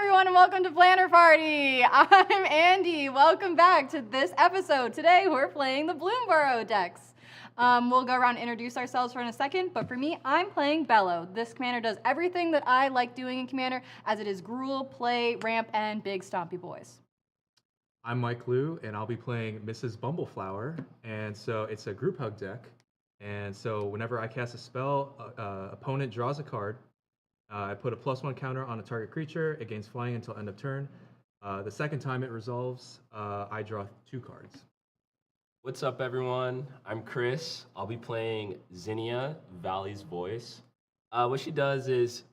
everyone, and welcome to Planar Party. I'm Andy. Welcome back to this episode. Today we're playing the Bloomburrow decks. We'll go around and introduce ourselves in a second, but for me, I'm playing Bello. This commander does everything that I like doing in Commander, as it is Gruul, Play, Ramp, and Big Stompy Boys. I'm MacLeod, and I'll be playing Mrs. Bumbleflower, and so it's a group hug deck, and so whenever I cast a spell, opponent draws a card. I put a +1 counter on a target creature. It gains flying until end of turn. The second time it resolves, I draw 2 cards. What's up, everyone? I'm Chris. I'll be playing Zinnia, Valley's Voice. What she does is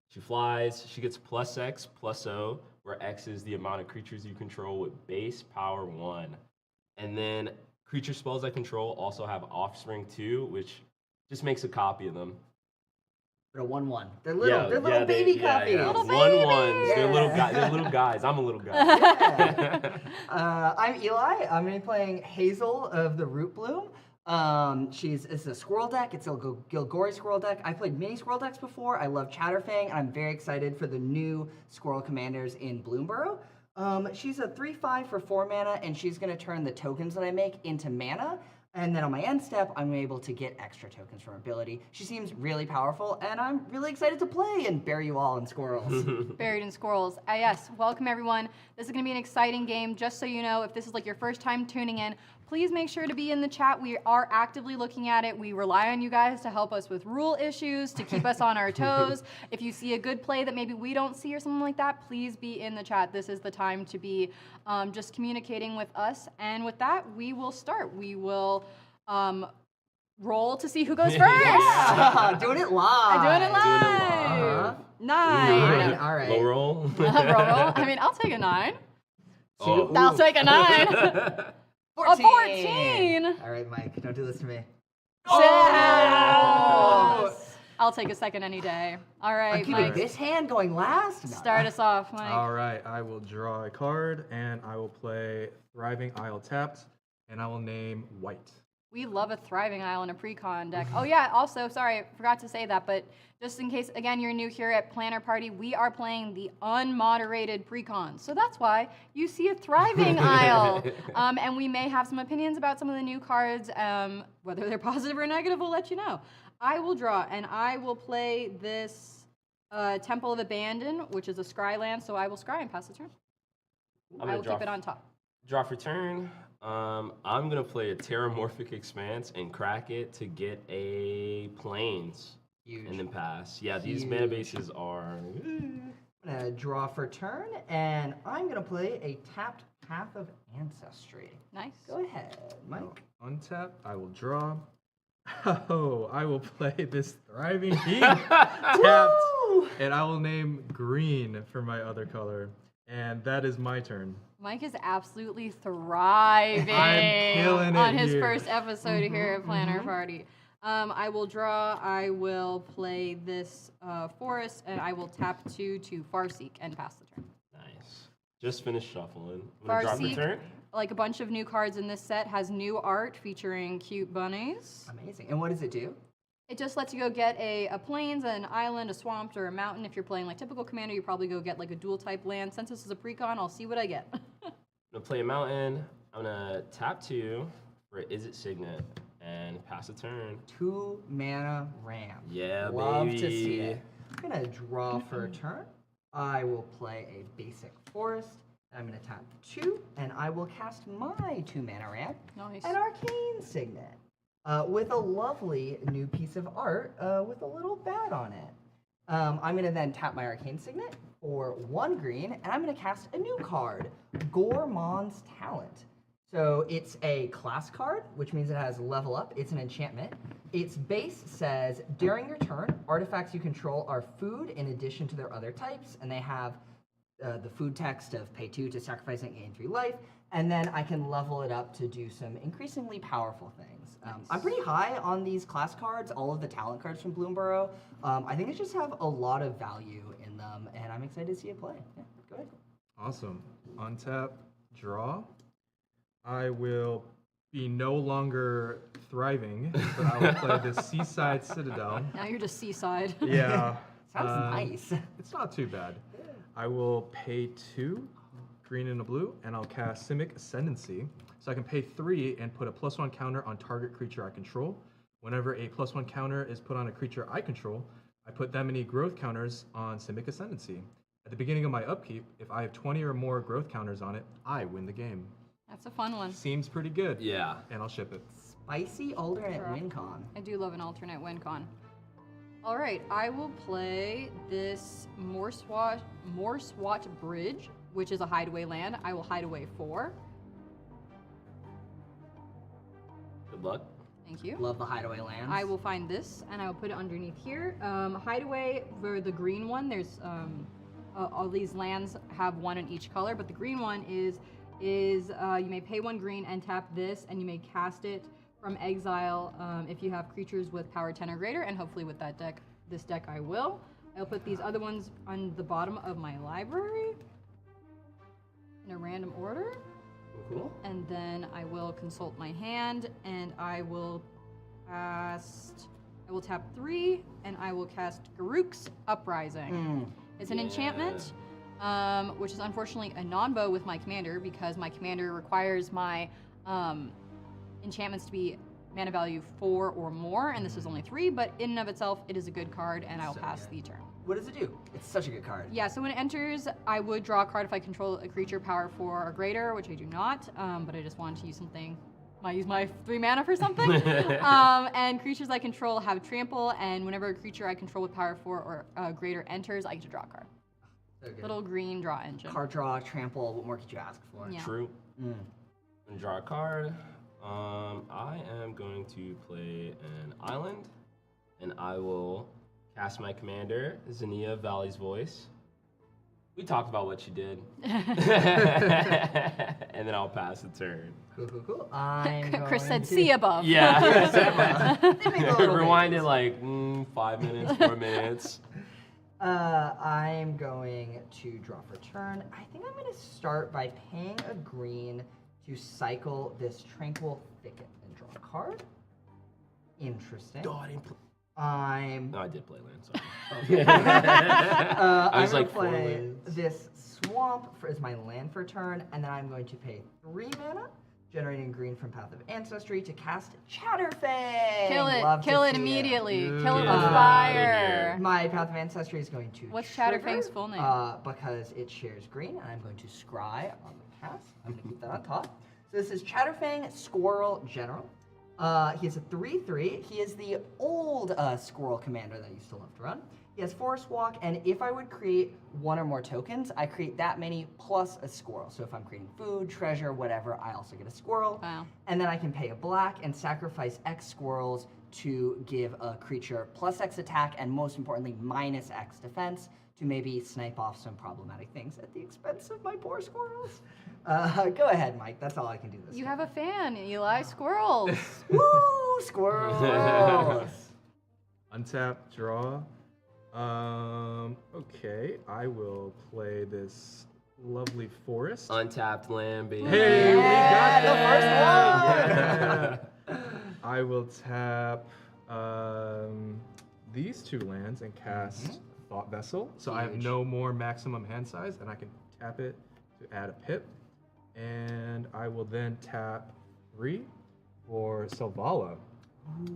she flies. She gets +X/+O, where X is the amount of creatures you control with base power 1. And then creature spells I control also have offspring 2, which just makes a copy of them. They're 1/1. They're little baby copies. Yeah. Little 1/1s. babies. They're little guys. I'm a little guy. I'm Eli. I'm going to be playing Hazel of the Rootbloom. It's a squirrel deck. It's a Gilgori squirrel deck. I've played mini squirrel decks before. I love Chatterfang, and I'm very excited for the new squirrel commanders in Bloomburrow. She's a 3/5 for 4 mana, and she's going to turn the tokens that I make into mana. And then on my end step, I'm able to get extra tokens from her ability. She seems really powerful, and I'm really excited to play and bury you all in squirrels. Buried in Squirrels. Yes, welcome everyone. This is going to be an exciting game. Just so you know, if this is like your first time tuning in, please make sure to be in the chat. We are actively looking at it. We rely on you guys to help us with rule issues, to keep us on our toes. If you see a good play that maybe we don't see or something like that, please be in the chat. This is the time to be just communicating with us. And with that, we will start. We will roll to see who goes first. Yeah, doing it live. I'm doing it live. 9. All right. Low roll. Roll. I mean, I'll take a 9. Oh. I'll take a 9. 14. A 14. All right, Mike, don't do this to me. Yes. I'll take a second any day. All right, I'm keeping Mike. this hand going last. No. Start us off, Mike. All right, I will draw a card, and I will play Thriving Isle tapped, and I will name White. We love a Thriving Isle in a pre-con deck. Oh yeah, also, sorry, I forgot to say that, but just in case, again, you're new here at Planar Party, we are playing the unmoderated pre-con. So that's why you see a Thriving Isle. And we may have some opinions about some of the new cards. Whether they're positive or negative, we'll let you know. I will draw, and I will play this Temple of Abandon, which is a scry land, so I will scry and pass the turn. I will keep it on top. Draw for turn. I'm going to play a Terramorphic Expanse and crack it to get a Plains. Huge. And then pass. Yeah, these mana bases are... I'm going to draw for turn, and I'm going to play a tapped Path of Ancestry. Nice. Go ahead, Mike. Untap, I will draw. Oh, I will play this Thriving Heat tapped, and I will name Green for my other color. And that is my turn. Mike is absolutely thriving I'm killing it on his here. first episode here at Planar Party. I will draw, I will play this Forest, and I will tap 2 to Farseek and pass the turn. Nice. Just finished shuffling. I'm going to draw for Farseek, turn. like a bunch of new cards in this set, has new art featuring cute bunnies. Amazing. And what does it do? It just lets you go get a plains, an island, a swamp, or a mountain. If you're playing like typical Commander, you probably go get like a dual type land. Since this is a precon, I'll see what I get. I'm going to play a mountain. I'm going to tap 2 for Is It Signet and pass the turn. 2 mana ramp. Yeah, Love baby. to see it. I'm going to draw for a turn. I will play a basic forest. I'm going to tap 2, and I will cast my 2 mana ramp. Nice. An Arcane Signet. With a lovely new piece of art with a little bat on it. I'm going to then tap my Arcane Signet for 1 green, and I'm going to cast a new card, Gormon's Talent. So it's a class card, which means it has level up. It's an enchantment. Its base says, during your turn, artifacts you control are food in addition to their other types, and they have the food text of pay 2 to sacrifice and gain 3 life, and then I can level it up to do some increasingly powerful things. I'm pretty high on these class cards, all of the talent cards from Bloomburrow. I think they just have a lot of value in them, and I'm excited to see it play. Yeah, go ahead. Awesome. Untap, draw. I will be no longer thriving, but I will play the Seaside Citadel. Now you're just Seaside. Yeah. Sounds nice. It's not too bad. I will pay 2 green and a blue, and I'll cast Simic Ascendancy. So I can pay 3 and put a +1 counter on target creature I control. Whenever a +1 counter is put on a creature I control, I put that many growth counters on Simic Ascendancy. At the beginning of my upkeep, if I have 20 or more growth counters on it, I win the game. That's a fun one. Seems pretty good. Yeah. And I'll ship it. Spicy alternate win con. I do love an alternate win con. All right, I will play this Morswatch Bridge, which is a hideaway land. I will hide away 4. Good luck. Thank you. Love the hideaway lands. I will find this and I will put it underneath here. Hideaway for the green one. There's all these lands have 1 in each color, but the green one is you may pay 1 green and tap this, and you may cast it from exile if you have creatures with power 10 or greater, and hopefully with this deck I will. I'll put these other ones on the bottom of my library in a random order. Cool. And then I will consult my hand, and I will tap 3, and I will cast Garruk's Uprising. It's an enchantment, which is unfortunately a non-bow with my commander, because my commander requires my enchantments to be mana value 4 or more, and this is only 3, but in and of itself, it is a good card, and I'll pass the turn. What does it do? It's such a good card. Yeah, so when it enters, I would draw a card if I control a creature power 4 or greater, which I do not, but I just wanted to use something. Might use my 3 mana for something. And creatures I control have trample, and whenever a creature I control with power 4 or greater enters, I get to draw a card. So good. Little green draw engine. Card draw, trample. What more could you ask for? Yeah. True. And draw a card. I am going to play an island, and I will cast my commander, Zinnia, Valley's Voice. We talked about what she did. And then I'll pass the turn. Cool. Chris said, see above. Yeah. Rewind Rewind it like 5 minutes, 4 minutes. I'm going to draw for turn. I think I'm going to start by paying a green to cycle this Tranquil Thicket and draw a card. Interesting. Oh, I didn't play. I'm. No, I did play land, sorry. I was I'm like, gonna 4 play lands. this Swamp as my land for turn, and then I'm going to pay 3 mana, generating green from Path of Ancestry to cast Chatterfang. Kill it. Love to Kill it see immediately. Good. Kill it with Get outta fire. here. My Path of Ancestry is going to What's trigger, Chatterfang's full name? Because it shares green, and I'm going to scry on the pass. I'm going to keep that on top. So this is Chatterfang Squirrel General. He is a 3/3. He is the old squirrel commander that I used to love to run. He has Forest Walk, and if I would create 1 or more tokens, I create that many plus a squirrel. So if I'm creating food, treasure, whatever, I also get a squirrel. Wow. And then I can pay a black and sacrifice X squirrels to give a creature plus X attack and most importantly minus X defense to maybe snipe off some problematic things at the expense of my poor squirrels. Go ahead, Mike. That's all I can do this You turn. have a fan, Eli. Squirrels. Woo! Squirrels! Untap, draw. Okay, I will play this lovely forest. Untapped land, baby. Hey, we got the it! Yeah. I will tap these 2 lands and cast Thought Vessel. So I have Huge. no more maximum hand size, and I can tap it to add a pip. And I will then tap 3 for Selvala.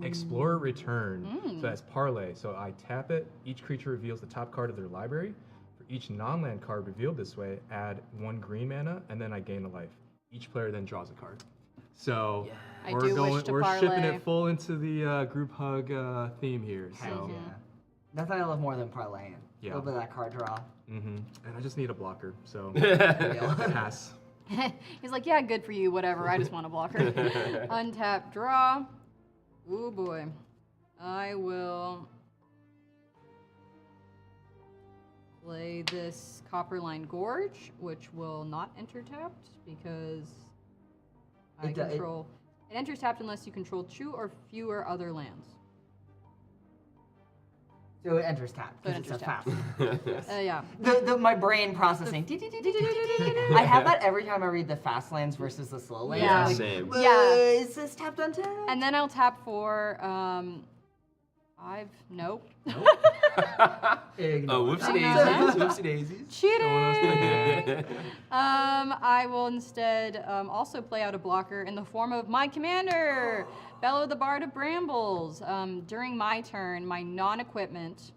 Explorer Return. So that's parlay. So I tap it. Each creature reveals the top card of their library. For each non-land card revealed this way, add 1 green mana, and then I gain a life. Each player then draws a card. So I we're do wish going. to We're shipping parlay. it full into the group hug theme here. So. Heck yeah. Nothing I love more than parlaying. Yeah. A little bit of that card draw. And I just need a blocker. So Deal. pass. He's like, yeah, good for you, whatever. I just want a blocker. Untap, draw. Ooh, boy. I will play this Copperline Gorge, which will not enter tapped because I It do- it- control. It enters tapped unless you control 2 or fewer other lands. So it enters tap. So it 'cause it's enters a fast. Yeah. My brain processing. I have that every time I read the fast lands versus the slow lands. Yeah. I'm like, Same. Yeah. Is this tapped untapped? And then I'll tap for 5. Nope. Ignore. Whoopsie Ignore daisies. that. Whoopsie daisies. Cheating! I will instead also play out a blocker in the form of my commander, Bello the Bard of Brambles. During my turn, my non-equipment,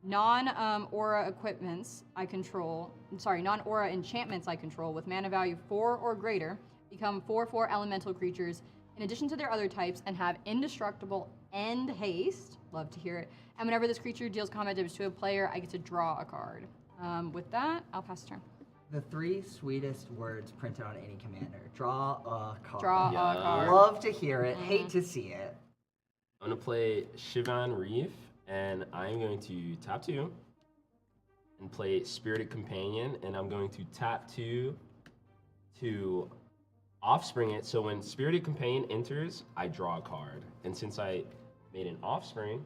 non-aura equipments I control, non-aura enchantments I control with mana value 4 or greater become 4/4 elemental creatures in addition to their other types and have indestructible and haste. Love to hear it. And whenever this creature deals combat damage to a player, I get to draw a card. With that, I'll pass the turn. The 3 sweetest words printed on any commander. Draw a card. Draw Yeah. a card. Love to hear it. Hate to see it. I'm gonna play Shivan Reef, and I'm going to tap 2 and play Spirited Companion, and I'm going to tap 2 to offspring it. So when Spirited Companion enters, I draw a card, and since I made an offspring,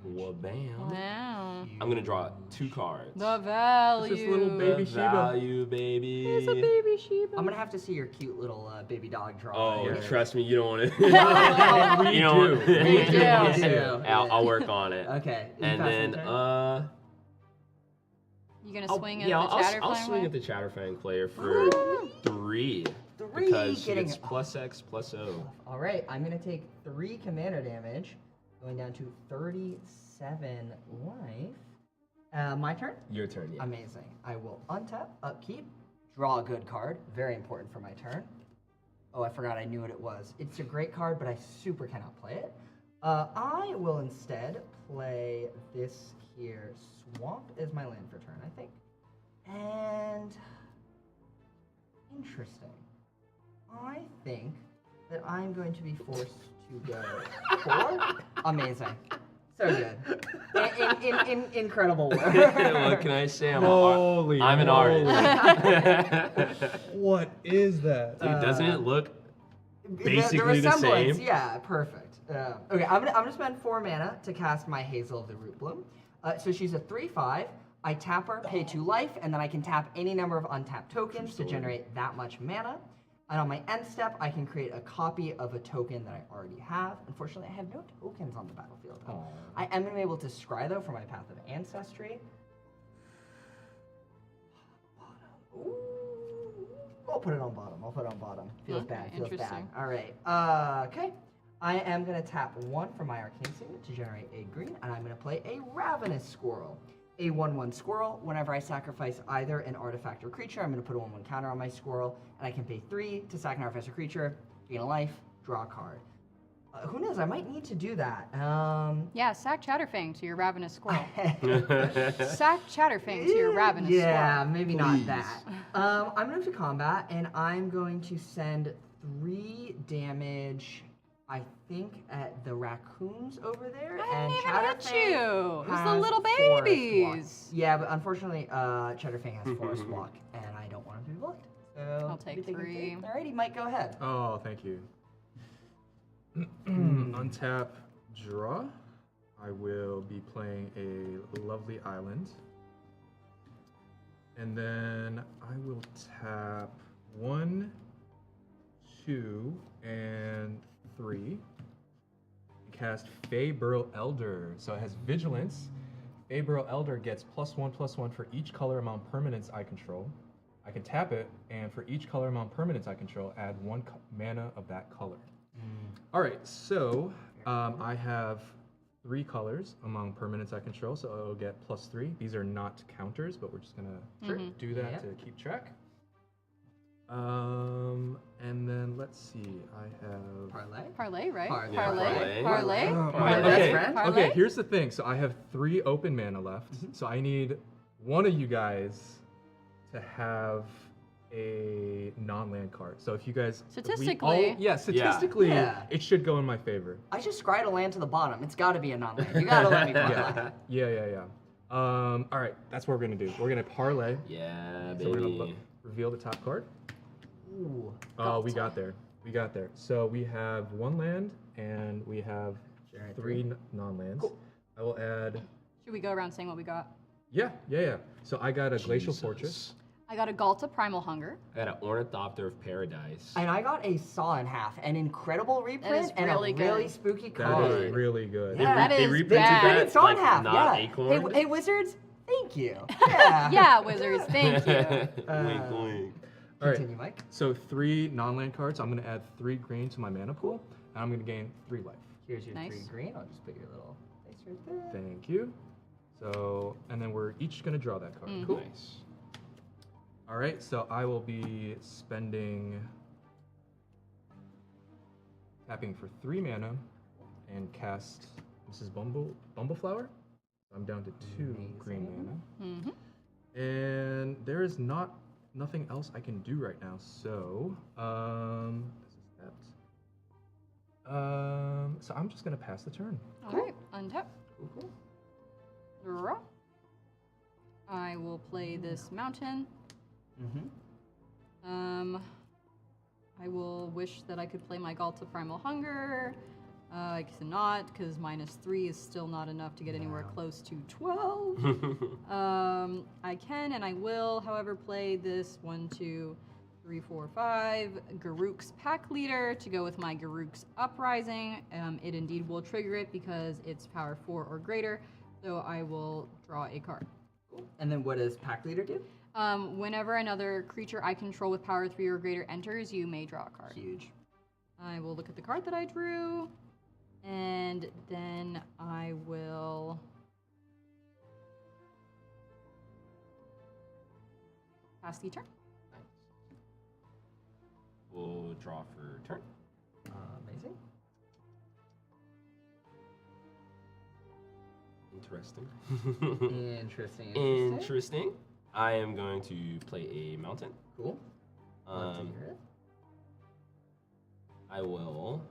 wha-bam, Wow. I'm gonna draw 2 cards. The value. It's just little baby The Shiba. value, baby. It's a baby Shiba. I'm gonna have to see your cute little baby dog draw. Oh, here. trust me, you don't want to. We you don't do. We do. I'll work on it. Okay. you And pass then, my turn? You gonna swing at I'll the Chatterfang? I'll swing at the Chatterfang player for 3. 3 Because she getting gets +X/+O. All right, I'm gonna take 3 commander damage, going down to 37 life. My turn. Your turn, yeah. Amazing. I will untap, upkeep, draw a good card. Very important for my turn. Oh, I forgot I knew what it was. It's a great card, but I super cannot play it. I will instead play this here. Swamp is my land for turn, I think. And interesting. I think that I'm going to be forced to go 4. Amazing. So good. Incredible work. What can I say? Holy I'm an moly. artist. What is that? Dude, doesn't it look The basically the resemblance, same? yeah, perfect. Okay, I'm gonna spend 4 mana to cast my Hazel of the Rootbloom. So she's a 3/5. I tap her, pay 2 life, and then I can tap any number of untapped tokens to generate that much mana. And on my end step, I can create a copy of a token that I already have. Unfortunately, I have no tokens on the battlefield. I am gonna be able to scry though for my Path of Ancestry. Ooh. I'll put it on bottom. Feels Okay, bad. Feels bad. interesting. All right. Okay. I am going to tap 1 for my Arcane Signet to generate a green, and I'm going to play a Ravenous Squirrel. A 1/1 squirrel. Whenever I sacrifice either an artifact or creature, I'm going to put a 1/1 counter on my squirrel, and I can pay 3 to sacrifice a creature, gain a life, draw a card. Who knows? I might need to do that. Yeah, sack Chatterfang to your ravenous squirrel. Sack Chatterfang to your ravenous Yeah, squirrel. maybe not that. I'm going to combat, and I'm going to send 3 damage, I think, at the raccoons over there. I and didn't even hit Chatterfang you. It was the has little Forest Walk. babies. Yeah, but unfortunately, Chatterfang has Forest Walk, and I don't want him to be blocked. So I'll take 3. Alrighty, Mike, go ahead. Oh, thank you. Untap, draw. I will be playing a lovely island. And then I will tap 1, 2, and 3. Cast Feyburl Elder. So it has Vigilance. Feyburl Elder gets +1/+1 for each color amount permanents I control. I can tap it, and for each color amount permanents I control, add 1 mana of that color. All right, so I have 3 colors among permanents I control, so I'll get +3. These are not counters, but we're just gonna do that Yeah. to keep track. And then let's see, I have. Parlay, right? Parlay. Parlay. Parlay. Parlay. My best friend? Parlay. Okay, here's the thing. So I have 3 open mana left. So I need one of you guys to have a non-land card. So if you guys Statistically. statistically, Yeah. it should go in my favor. I just scried a land to the bottom. It's got to be a non-land. You got to let me parlay. Yeah. All right, that's what we're gonna do. We're gonna parlay. Yeah, So we're gonna baby. reveal the top card. Ooh. Oh, we got there. So we have 1 land and we have Generate 3 non-lands. Cool. I will add. Should we go around saying what we got? Yeah. So I got a Glacial Jesus. Fortress. I got a Galta Primal Hunger. I got an Ornithopter of Paradise. And I got a Saw in Half, an incredible reprint and really a really good. spooky That card. is really good. Yeah. That They is reprinted bad. that, It's Saw in like, Half, not yeah. Acorn. Hey, Wizards, thank you. Yeah. Yeah, Wizards, thank you. Wink, wink. All right. Continue, Mike. So 3 non-land cards. I'm going to add 3 green to my mana pool, and I'm going to gain 3 life. Here's your Nice. 3 green. I'll just put your little face right there. Thank you. So, and then we're each going to draw that card. Mhm. Cool. Nice. All right, so I will be tapping for 3 mana and cast Mrs. Bumbleflower. I'm down to 2 green Amazing. mana. And there is nothing else I can do right now, so this is tapped. So I'm just gonna pass the turn. All right, untap. Cool. Draw. I will play this mountain. Mm-hmm. I will wish that I could play my Galta Primal Hunger. I cannot, because -3 is still not enough to get anywhere close to 12. I can and I will, however, play this 1, 2, 3, 4, 5 Garruk's Pack Leader to go with my Garruk's Uprising. It indeed will trigger it because it's power 4 or greater, so I will draw a card. Cool. And then what does Pack Leader do? Whenever another creature I control with power 3 or greater enters, you may draw a card. Huge. I will look at the card that I drew, and then I will pass the turn. We'll draw for turn. Amazing. Interesting. Interesting. Interesting. I am going to play a mountain. Cool. Love to Um, hear it. I will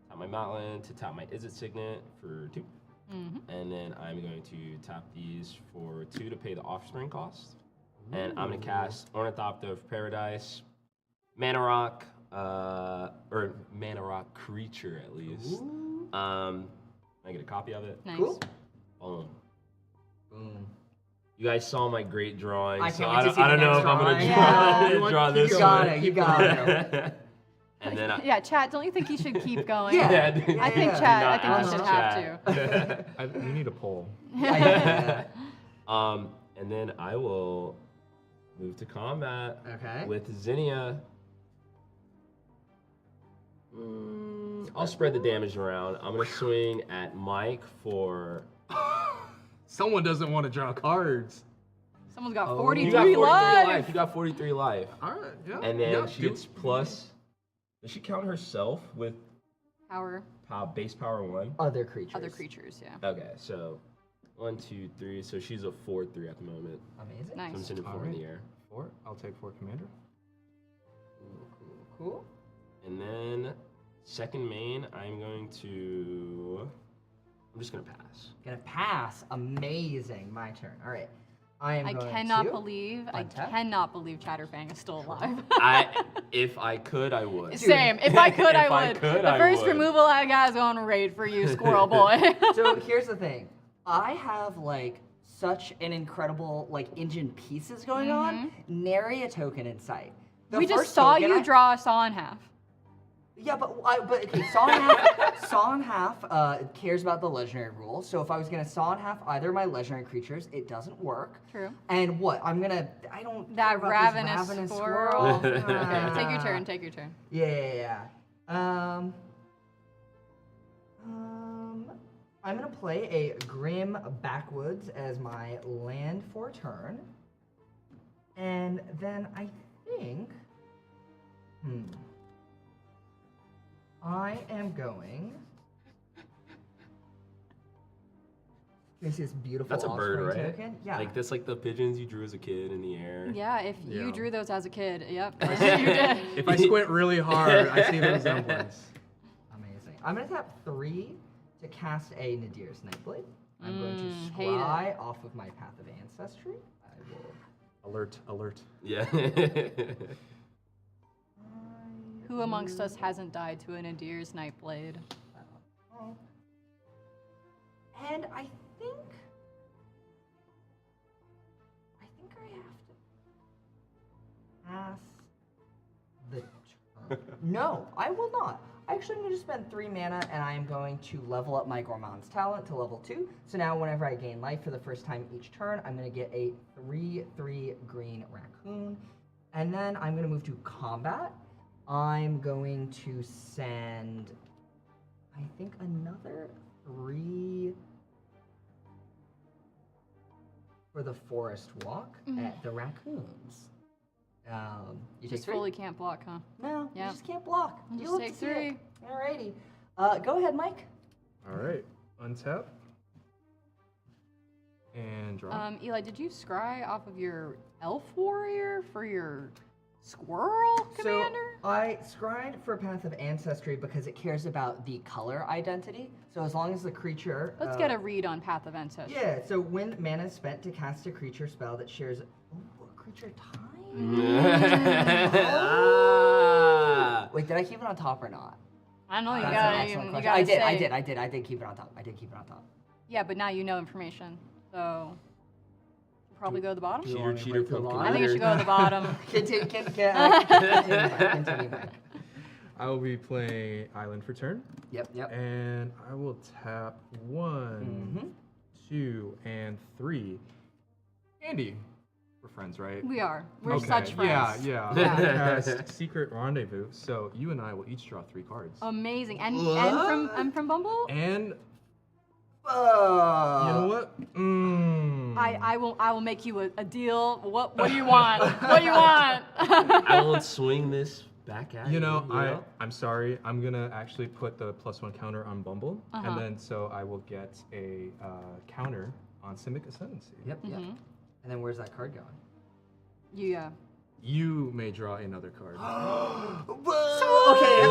tap my Mountain to tap my Izzet Signet for 2. And then I'm going to tap these for 2 to pay the offspring cost. And I'm going to cast Ornithopter of Paradise, Mana Rock, or Mana Rock creature at least. I get a copy of it. Nice. Cool. Boom. Boom. You guys saw my great drawing, I so can't wait to see I the don't know next if I'm going to drawing. Yeah. draw this You got one. it. You got it. And then I, Yeah, chat, don't you think you should keep going? Yeah. dude. I think Yeah. chat, Do I think not you should ask have to. We need a poll. Yeah. And then I will move to combat Okay. with Zinnia. I'll spread the damage around. I'm gonna swing at Mike for. Someone doesn't want to draw cards. Someone's got Oh. 43 You got 43 lives. life. You got 43 life. All right, yeah. And then yeah, she gets plus. Does she count herself with Power, base power 1? Other creatures. other creatures, yeah. Okay, so 1, 2, 3. So she's a 4/3 at the moment. Amazing. So I'm Nice. sending 4 in Alright. the air. 4. I'll take 4 commander. Cool. And then second main, I'm just gonna pass. Gonna pass. Amazing. My turn. All right. I am I going cannot to believe Chatterfang is still Cool. alive. If I could, I would. Same. If I could, If I I would. could, The I first would. removal I got is on raid for you, Squirrel Boy. So here's the thing. I have like such an incredible like engine pieces going on. Nary a token in sight. The we just first saw token you draw a saw in half. Yeah, but okay, Saw in Half cares about the legendary rule. So if I was gonna Saw in Half either of my legendary creatures, it doesn't work. True. And what? I don't care That about ravenous this ravenous squirrel. squirrel. Okay, take your turn. Take your turn. Yeah. I'm gonna play a Grim Backwoods as my land for turn, and then I think, I am going. This is beautiful. That's a bird, offspring right? Token. Yeah. Like that's like the pigeons you drew as a kid in the air. Yeah, if you Yeah. drew those as a kid, yep, you did. If I squint really hard, I see the resemblance. Amazing. I'm gonna tap 3 to cast a Nadir's Nightblade. I'm going to hate it. scry off of my Path of Ancestry. I will. Alert. Yeah. Who amongst us hasn't died to a Nadir's Nightblade? And I think I have to. pass the turn. No, I will not. Actually, I'm going to spend 3 mana, and I am going to level up my Gourmand's Talent to level 2. So now whenever I gain life for the first time each turn, I'm going to get a 3/3 green raccoon. And then I'm going to move to combat. I'm going to send, I think, another 3 for the Forest Walk at the raccoons. You Just take 3? fully can't block, huh? No, Yeah. you just can't block. I'll You just love take to see it. 3. Alrighty. Go ahead, Mike. All right, untap and draw. Eli, did you scry off of your elf warrior for your squirrel commander? So I scryed for Path of Ancestry because it cares about the color identity. So as long as the creature... Let's get a read on Path of Ancestry. Yeah, so when mana is spent to cast a creature spell that shares... Ooh, a creature time? Ah. Wait, did I keep it on top or not? I don't know. You That's an gotta, excellent you question. gotta say. I did keep it on top. I did keep it on top. Yeah, but now you know information, so we'll probably go to the bottom. Do you Cheater, want me to cheater, break the pumpkin law? I think it should go to the bottom. Continue, Mike. I will be playing Island for turn, Yep. and I will tap 1, 2, and 3. Andy, we're friends, right? We are. We're Okay, such friends. Yeah. Yeah. I'll cast Secret Rendezvous, so you and I will each draw 3 cards. Amazing. And What? from Bumble, And you You know what? I will make you a deal. What do you want? What do you want? I will swing this back at you. You know, I'm sorry. I'm gonna actually put the +1 counter on Bumble, Uh-huh. and then so I will get a counter on Simic Ascendancy. Yep. And then where's that card going? Yeah. You may draw another card. Okay,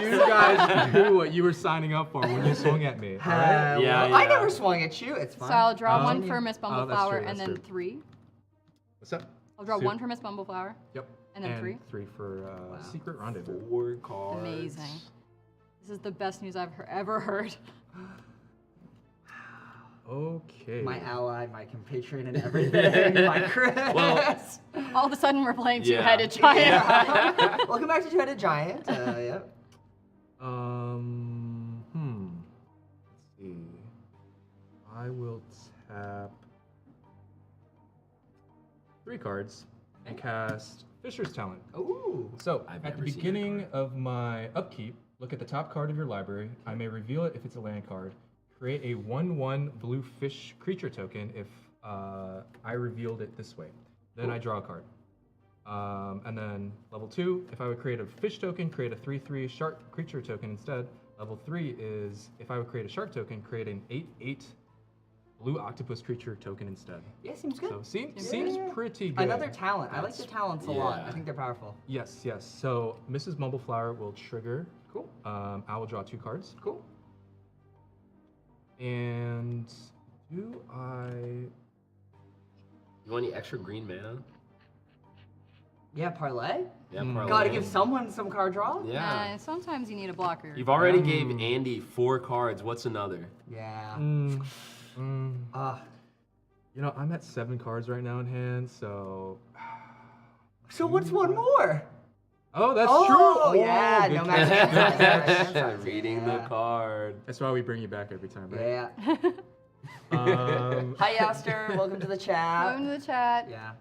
you guys knew what you were signing up for when you swung at me. All right? Yeah, I yeah. never swung at you. It's fine. So I'll draw one Continue. for Miss Oh, that's Bumbleflower true, and that's then true. 3. What's up? I'll draw Soup. 1 for Miss Bumbleflower. Yep. And then 3? 3 for Secret Rendezvous. 4 cards. Amazing. This is the best news I've ever heard. Okay. My ally, my compatriot, and everything. My Chris. Well, All of a sudden, we're playing Yeah. two-headed giant. Yeah. Welcome back to Two-Headed Giant. Yep. Let's see. I will tap 3 cards and cast Fisher's Talent. Ooh. So, I've at the never seen that beginning of my upkeep, look at the top card of your library. I may reveal it if it's a land card. Create a 1/1 blue fish creature token if I revealed it this way. Then I draw a card. And then level 2, if I would create a fish token, create a 3/3 shark creature token instead. Level 3 is if I would create a shark token, create an 8/8 blue octopus creature token instead. Yeah, seems good. So seems pretty good. Another talent. I like the talents a lot. I Yeah. think they're powerful. Yes. So Mrs. Bumbleflower will trigger. Cool. I will draw 2 cards. Cool. And do I? You want any extra green mana? Yeah, parlay. Yeah, Mm. parlay. Gotta give someone some card draw. Yeah. Sometimes you need a blocker. You've already gave Andy 4 cards. What's another? Yeah. You know, I'm at 7 cards right now in hand, so. So what's one more? Oh, that's Oh, true. yeah, good no catch. matter. Reading the card. That's why we bring you back every time, right? Yeah. Um, Hi, Aster. Welcome to the chat. Welcome to the chat. Yeah.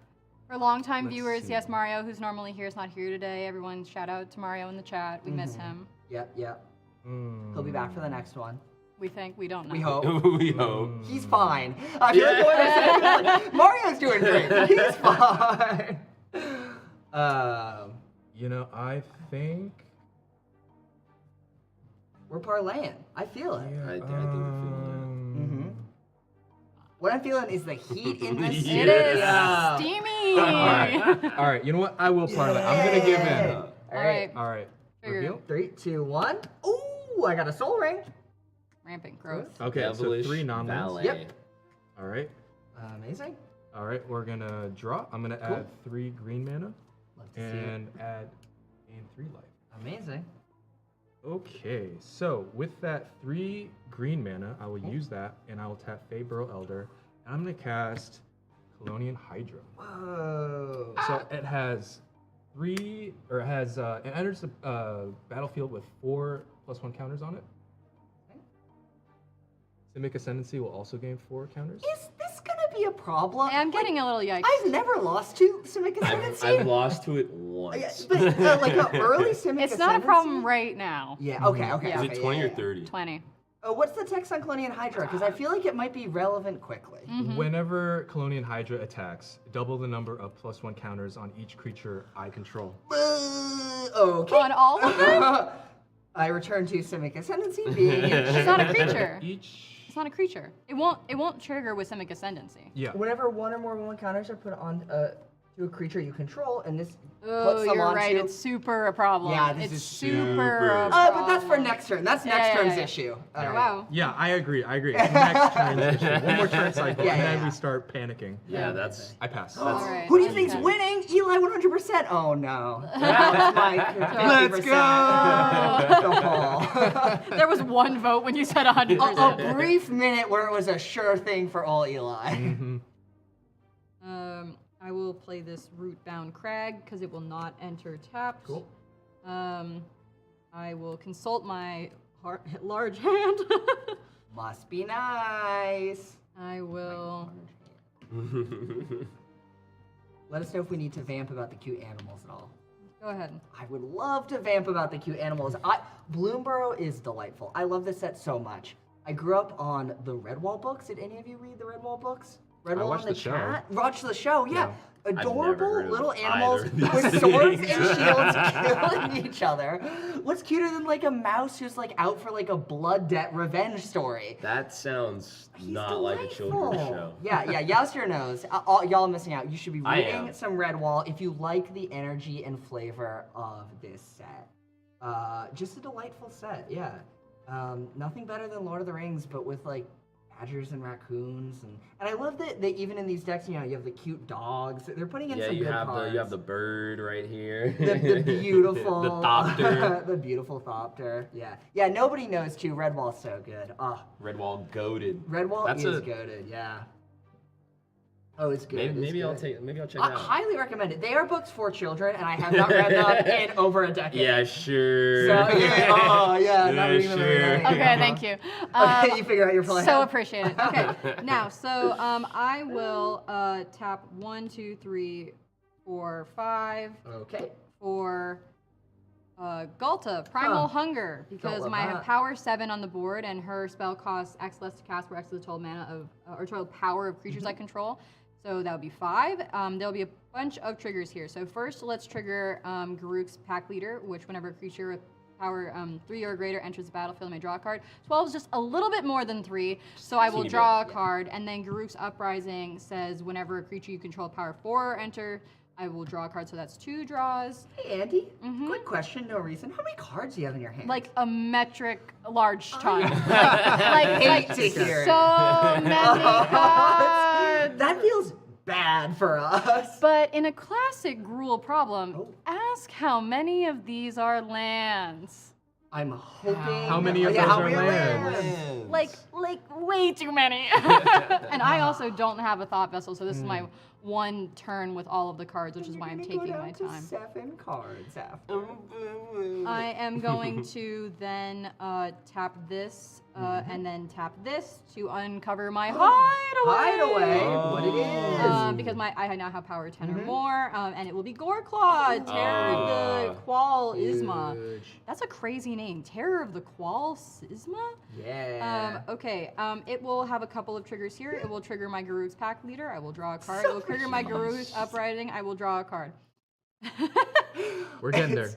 For longtime Let's viewers, see. yes, Mario, who's normally here, is not here today. Everyone, shout out to Mario in the chat. We miss him. Yep. He'll be back for the next one. We think. We don't know. We hope. We hope. He's fine. I feel like the way I said it, like, Mario's doing great. He's fine. You know, I think. We're parlaying. I feel it. Yeah, I think we're feeling What I'm feeling is the heat in this. Yeah. It is Yeah. steamy. All right. You know what? I will parlay. I'm gonna give in. All All right. right. All right. Figure. Reveal. 3, 2, 1. Ooh, I got a soul ring. Rampant growth. Okay, so Devilish 3 non-lands. Valet. Yep. All right. Amazing. All right. We're gonna draw. I'm gonna Cool. add 3 green mana Love to see and add 3 life. it. Amazing. Okay, so with that 3 green mana, I will use that, and I will tap Bloomburrow Elder, and I'm gonna cast Colonian Hydra. Whoa. So it has it enters the battlefield with 4+1 counters on it. Simic Ascendancy will also gain 4 counters. Is this gonna be a problem? I'm getting a little yikes. I've never lost to Simic Ascendancy. I've lost to it once. But like an early Simic It's not a Ascendancy? problem right now. Yeah, okay. Is it 20 or yeah. 30? 20. What's the text on Colonian Hydra? Because I feel like it might be relevant quickly. Whenever Colonian Hydra attacks, double the number of +1 counters on each creature I control. Okay. On all of them? I return to Simic Ascendancy being It's not a creature. Each. It's not a creature. It won't trigger with Simic Ascendancy. Yeah. Whenever one or more 1 counters are put on to a creature you control, and this Oh, puts them you're onto... right. It's super a problem. Yeah, this it's is super. super. A but that's for problem. next turn. That's next Yeah, turn's yeah. issue. Oh, All right. wow. Yeah, I agree. It's next turn. issue. One more turn cycle, Yeah, and yeah, then yeah. we start panicking. Yeah, that's. I pass. All right. Who do you think's Okay. winning? Eli 100%. Oh no. That's my Let's 50%. Go Paul. There was one vote when you said 100%. A brief minute where it was a sure thing for all Eli. I will play this Rootbound Crag because it will not enter tapped. Cool. I will consult my large hand. Must be nice. I will. Let us know if we need to vamp about the cute animals at all. Go ahead. I would love to vamp about the cute animals. Bloomburrow is delightful. I love this set so much. I grew up on the Redwall books. Did any of you read the Redwall books? Redwall watched in the, the show. chat? Watch the show, yeah. Yeah. Adorable heard of little either animals of these with swords things. and shields killing each other. What's cuter than like a mouse who's like out for like a blood debt revenge story? That sounds He's not like a children's delightful. show. Yeah, yes your nose. Y'all are missing out. You should be I reading am. some Redwall if you like the energy and flavor of this set. Just a delightful set, yeah. Nothing better than Lord of the Rings, but with like badgers and raccoons, and I love that even in these decks, you have the cute dogs. They're putting in Yeah, some you good have cards. the bird right here. The beautiful the Thopter. the beautiful Thopter. Yeah. Nobody knows too. Redwall's so good. Redwall goaded. Redwall That's is a- goated. Yeah. Oh, it's good. Maybe it's I'll good. check I it out. highly recommend it. They are books for children, and I have not read them in over a decade. Yeah, sure. So not Yeah, reading them sure. every night. Okay, thank you. Okay, you figure out your plan. So appreciate it. Okay, now, so I will tap 1, 2, 3, 4, 5 Okay. for Galta, Primal Hunger, because Don't I love have that. power 7 on the board, and her spell costs X less to cast for X of the total mana of, or total power of creatures I control. So that would be 5. There'll be a bunch of triggers here. So first, let's trigger Garruk's Pack Leader, which whenever a creature with power 3 or greater enters the battlefield, may draw a card. 12 is just a little bit more than 3, so I will Teeny draw a bit, card. And then Garruk's Uprising says whenever a creature you control power 4 or enter, I will draw a card. So that's 2 draws. Hey, Andy. Quick question, no reason. How many cards do you have in your hand? Like a metric large ton. Hate like to hear it. so many cards. That feels bad for us. But in a classic Gruul problem, Oh. ask how many of these are lands. I'm hoping. How many of those how are many lands? Like way too many. And I also don't have a Thought Vessel, so this is my one turn with all of the cards, which is why I'm taking my time. 7 cards after. I am going to then tap this and then tap this to uncover my hideaway. Hideaway. What it is? Because I now have power 10 or more, and it will be Goreclaw, Terror of the Qual Isma. Huge. That's a crazy name, Terror of the Qual Isma? Yeah. Okay, it will have a couple of triggers here. It will trigger my Garruk's Pack Leader, I will draw a card. It will trigger my Garruk's Uprising, I will draw a card. We're getting there.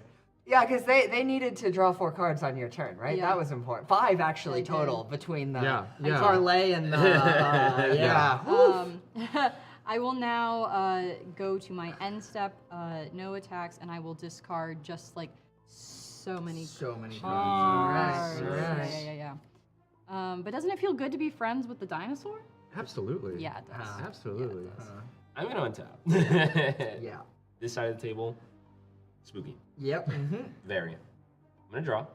Yeah, because they needed to draw 4 cards on your turn, right? Yeah. That was important. 5 actually They did. total between the Yeah. parlay and the yeah. Woo. I will now go to my end step, no attacks, and I will discard just like so many So many cards. cards. All right. Yeah. But doesn't it feel good to be friends with the dinosaur? Absolutely. Yeah, it does. Absolutely. I'm gonna untap. Yeah. This side of the table, spooky. Yep. Very. I'm gonna draw.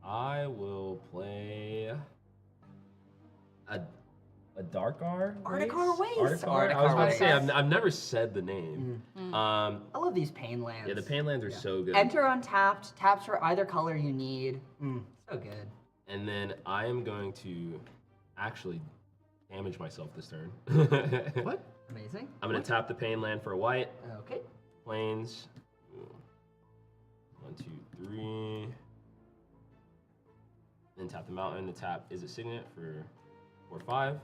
I will play a Darkar. Articar Waste. Articar. I was about to say Waste. I've never said the name. I love these pain lands. Yeah, the pain lands are so good. Enter untapped, taps for either color you need. So good. And then I am going to actually damage myself this turn. What? Amazing. I'm going to tap the pain land for a white. Okay. Plains. 1, 2, 3. Then tap the mountain. The tap is a signet for 4, 5. I'm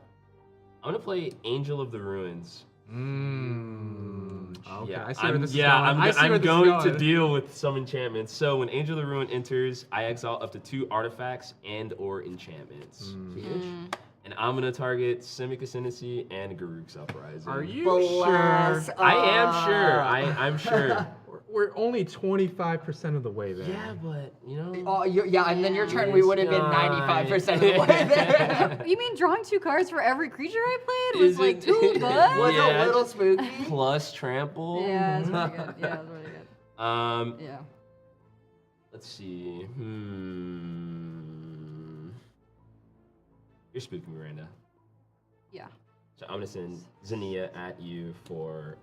going to play Angel of the Ruins. Okay, Yeah, I see where this is going. I'm I see where this is going to going. deal with some enchantments. So when Angel of the Ruin enters, I exile up to 2 artifacts and/or enchantments. Huge. And I'm gonna target Simic Ascendancy and Garruk's Uprising. Are you Bless sure? I am sure. I'm sure. We're only 25% of the way there. Yeah, but you know. Oh, yeah, and then your turn, we would have been 95% of the way there. You mean drawing 2 cards for every creature I played was Is like it- too good? Was Yeah, a little just- spooky. Plus trample. Yeah, it's really good. Yeah, it's really good. Yeah. Let's see. You're spooking Miranda. Yeah. So I'm gonna send Zinnia at you for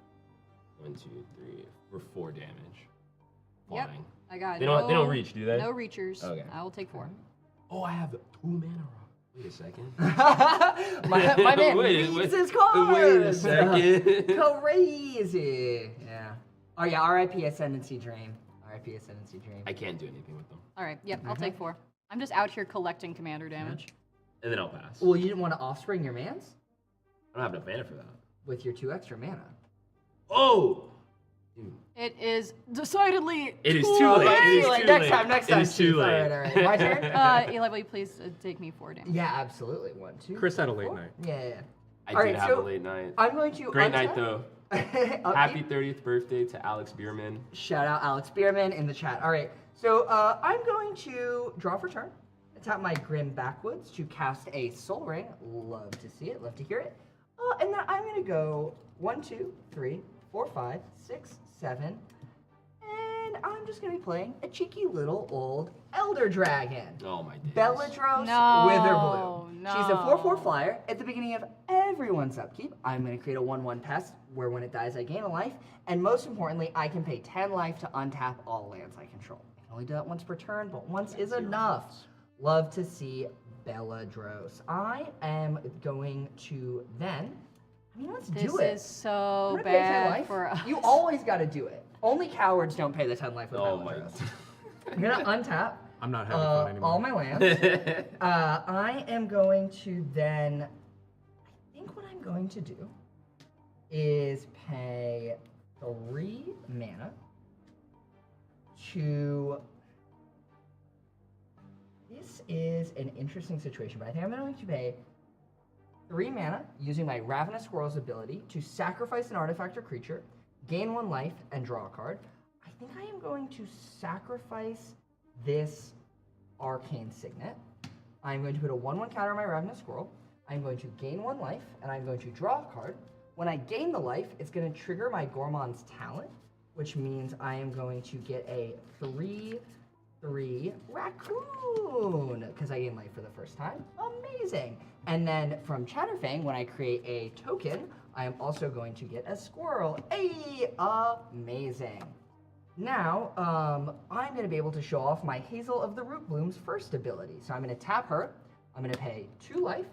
1, 2, 3, for 4 damage. Yep. Flying. I got it. They don't reach, do they? No reachers. Okay. I will take 4. Oh, I have 2 mana rock. Wait a second. my man reads his cards. Wait a second. Crazy. Yeah. Oh yeah, R.I.P. Ascendancy Dream. R.I.P. Ascendancy Dream. I can't do anything with them. All right. Yep. I'll take 4. I'm just out here collecting commander damage. And then I'll pass. Well, you didn't want to offspring your mans I don't have enough mana for that. with your 2 extra mana. Oh! Dude. It is decidedly. It is too too late. late. It is too next late. time. Next It time. is too Chief. late. All right. My turn. Eli, will you please take me 4 damage? Yeah, absolutely. 1, 2. Chris had a late 4. night. Yeah. I All did right, have so a late night. I'm going to. Great night, untap- though. Upkeep. Happy 30th birthday to Alex Bierman. Shout out Alex Bierman in the chat. All right, so I'm going to draw for turn. Tap my Grim Backwoods to cast a Soul Ring. Love to see it. Love to hear it. And then I'm going to go 1, 2, 3, 4, 5, 6, 7. And I'm just going to be playing a cheeky little old Elder Dragon. Oh my days. Belladros No, Witherbloom. She's a 4/4 no. flyer. At the beginning of everyone's upkeep, I'm going to create a 1/1 pest where when it dies, I gain a life. And most importantly, I can pay 10 life to untap all lands I control. I can only do that once per turn, but once is enough. Love to see Belladros. I am going to then. I mean, let's This do it. is so I'm gonna pay 10 bad life. for us. You always got to do it. Only cowards don't pay the 10 life with Oh my. Belladros. I'm going to untap. I'm not having fun anymore. All my lands. I am going to then. I think what I'm going to do is pay 3 mana to. This is an interesting situation, but I think I'm going to pay 3 mana using my Ravenous Squirrel's ability to sacrifice an artifact or creature, gain 1 life, and draw a card. I think I am going to sacrifice this Arcane Signet. I'm going to put a 1/1 counter on my Ravenous Squirrel. I'm going to gain 1 life, and I'm going to draw a card. When I gain the life, it's going to trigger my Gourmand's Talent, which means I am going to get a 3/3 Raccoon, because I gain life for the first time. Amazing. And then from Chatterfang, when I create a token, I am also going to get a squirrel. Hey, amazing. Now, I'm going to be able to show off my Hazel of the Rootbloom's first ability. So I'm going to tap her. I'm going to pay 2 life,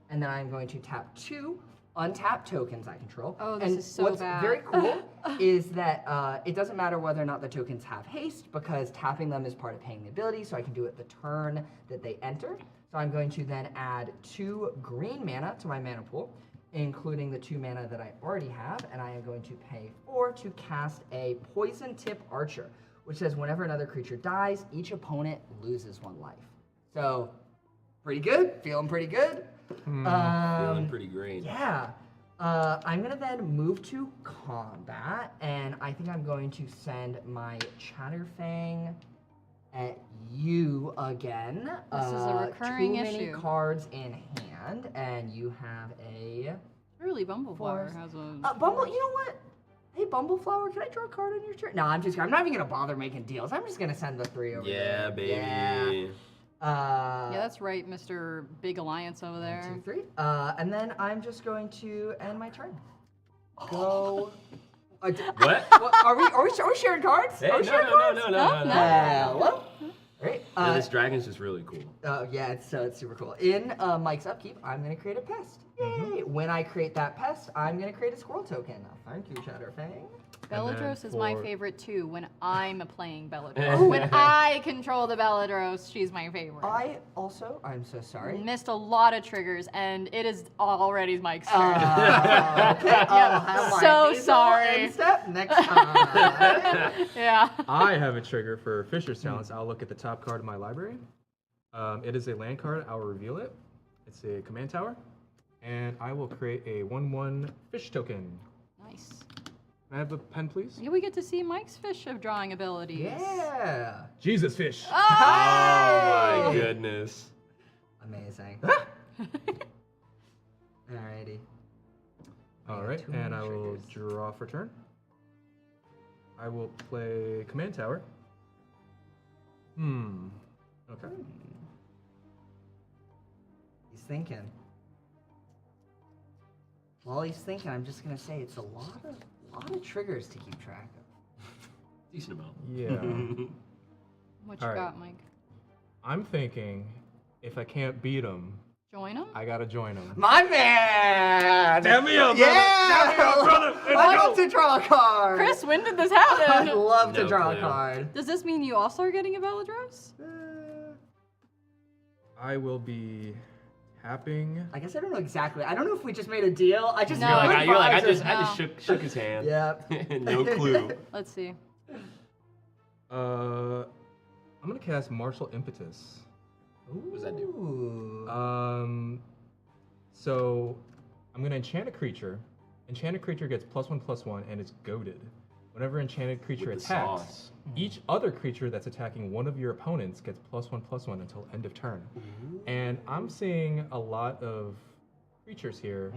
and then I'm going to tap 2 untapped tokens I control. Oh, this and is so what's bad. very cool is that it doesn't matter whether or not the tokens have haste, because tapping them is part of paying the ability, so I can do it the turn that they enter. So I'm going to then add 2 green mana to my mana pool, including the 2 mana that I already have, and I am going to pay 4 to cast a Poison Tip Archer, which says whenever another creature dies, each opponent loses 1 life. So, pretty good, feeling pretty good. Feeling pretty great. Yeah. I'm going to then move to combat, and I think I'm going to send my Chatterfang at you again. This is a recurring too many issue. cards in hand, and you have a... Surely Bumbleflower Force. has a. Bumble, you know what? Hey, Bumbleflower, can I draw a card on your turn? No, I'm not even going to bother making deals. I'm just going to send the 3 over there. Yeah, baby. Yeah, that's right, Mr. Big Alliance over there. 1, 2, 3. And then I'm just going to end my turn. Go. What? Are we sharing cards? Hey, Are we sharing cards? no. Hello. Great. Yeah, this dragon's just really cool. Yeah, it's super cool. In Mike's upkeep, I'm gonna create a pest. Yay! When I create that pest, I'm gonna create a squirrel token. Thank you, Shatterfang. Belladros is my favorite too when I'm playing Oh. Belladros. When I control the Belladros, she's my favorite. I'm so sorry. Missed a lot of triggers, and it is already Mike's turn. Okay, I'll have my So Hazel sorry. end step next time. Yeah. I have a trigger for Fisher's Talents. I'll look at the top card of my library. It is a land card. I'll reveal it. It's a command tower. And I will create a 1/1 fish token. Nice. Can I have the pen, please? Yeah, we get to see Mike's fish of drawing abilities. Yeah. Jesus fish. Oh my goodness. Amazing. Alrighty. All right, too and many I will triggers. draw for turn. I will play command tower. Okay. He's thinking. While he's thinking, I'm just gonna say it's a lot of triggers to keep track of. Decent amount. Yeah. What you All right. got, Mike? I'm thinking if I can't beat him, Join him? I gotta join him. My man! Damn me up, brother. Yeah! Damn me up, brother. Let's I go. love to draw a card! Chris, when did this I happen? love to No draw clue. a card. Does this mean you also are getting a Belladros? I will be tapping. I guess I don't know exactly. I don't know if we just made a deal. I just No. You're like, good I vibes just No. shook his hand. Yep. No clue. Let's see. I'm gonna cast Martial Impetus. What does that do? Ooh. So I'm gonna enchant a creature. Enchanted creature gets +1/+1 and it's goaded. Whenever enchanted creature With the attacks, sauce. each other creature that's attacking one of your opponents gets +1/+1 until end of turn. And I'm seeing a lot of creatures here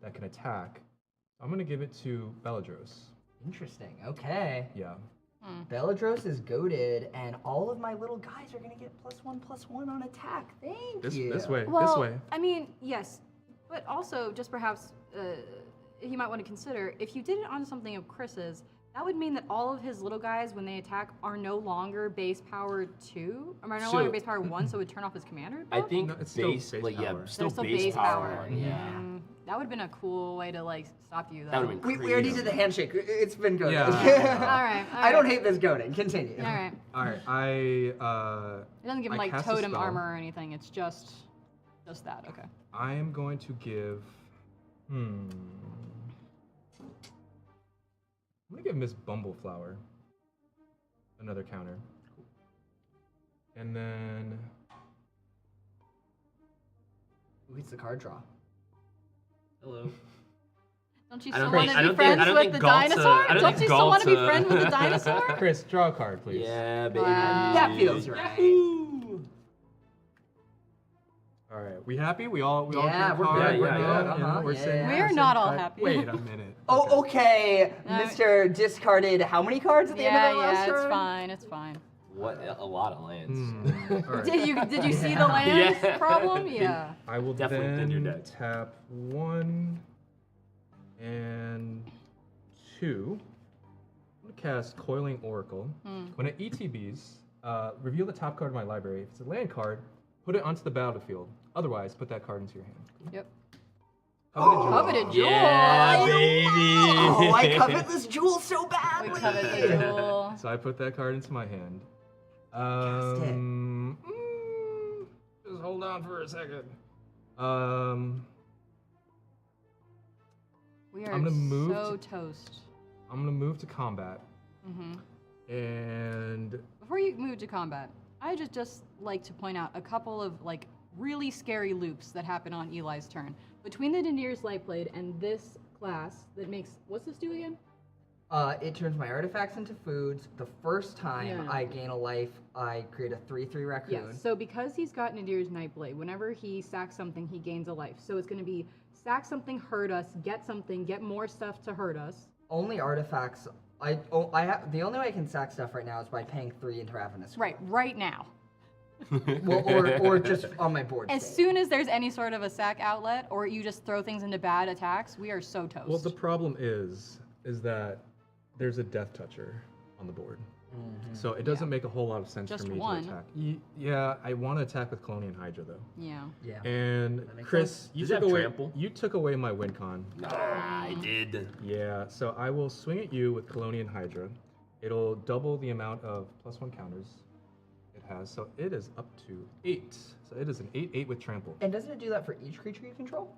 that can attack. I'm gonna give it to Belladros. Interesting. Okay. Yeah. Belladros is goaded, and all of my little guys are gonna get +1/+1 on attack. Thank you. This way. Well, This way. I mean, yes, but also just perhaps you might want to consider if you did it on something of Chris's, that would mean that all of his little guys, when they attack, are no longer base power 2, or are no longer base power 1, so it would turn off his commander. I think No, it's still base, base like, yeah, power. still Still base, base power. power. Yeah. That would have been a cool way to like stop you. Though. That would have been We already crazy. did the handshake. It's been goaded. Yeah. All right. I don't hate this goading. Continue. All right. All right. It doesn't give him I like cast a totem spell. armor or anything. It's just that. Okay. I am going to give. I'm gonna give Miss Bumbleflower another counter, and then Who gets the card draw? Hello. Don't you I still don't want think- to I be don't think- friends I don't with think the Galt's, dinosaur? I don't Don't think you still want to be Galt's, friends with the dinosaur? Chris, draw a card, please. Yeah, baby. Wow. That feels right. Yahoo! All right. We happy? We all Yeah, drew a we're card. good, We're yeah, good, yeah. you know, Uh-huh, we're yeah, sitting yeah. here, We're sitting not all tight. happy. Wait a minute. Oh, okay. All right. Mr. Discarded how many cards at the end Yeah, of the last yeah, it's turn? fine. It's fine. What a lot of lands. All right. Did you see the land Yeah. problem? Yeah. I will Definitely thin your then deck. tap 1 and 2. I'm gonna cast Coiling Oracle. When it ETBs, reveal the top card of my library. If it's a land card, put it onto the battlefield. Otherwise, put that card into your hand. Yep. Coveted Jewel. Coveted jewel. Yeah, baby. Oh, I covet this jewel so We badly. covered the jewel. So I put that card into my hand. Cast it. Just hold on for a second. We are I'm gonna move so to- toast. I'm gonna move to combat. And Before you move to combat, I just like to point out a couple of like really scary loops that happen on Eli's turn. Between the Nadir's Light Blade and this class that makes, what's this do again? It turns my artifacts into foods. The first time Yeah. I gain a life, I create a 3/3 raccoon. Yes, so because he's got Nadir's Nightblade, whenever he sacks something, he gains a life. So it's going to be sack something, hurt us, get more stuff to hurt us. Only artifacts. The only way I can sack stuff right now is by paying 3 into Ravenous. Right now. Well, or just on my board As state. soon as there's any sort of a sack outlet, or you just throw things into bad attacks, we are so toast. Well, the problem is that there's a death toucher on the board. So it doesn't make a whole lot of sense Just for me one. to attack. Yeah, I want to attack with Colonian Hydra though. Yeah. Yeah. And That makes Chris, sense. you Does it took have away trample? you took away my win con. Nah, I did. Yeah, so I will swing at you with Colonian Hydra. It'll double the amount of +1 counters it has. So it is up to 8. So it is an 8/8 with trample. And doesn't it do that for each creature you control?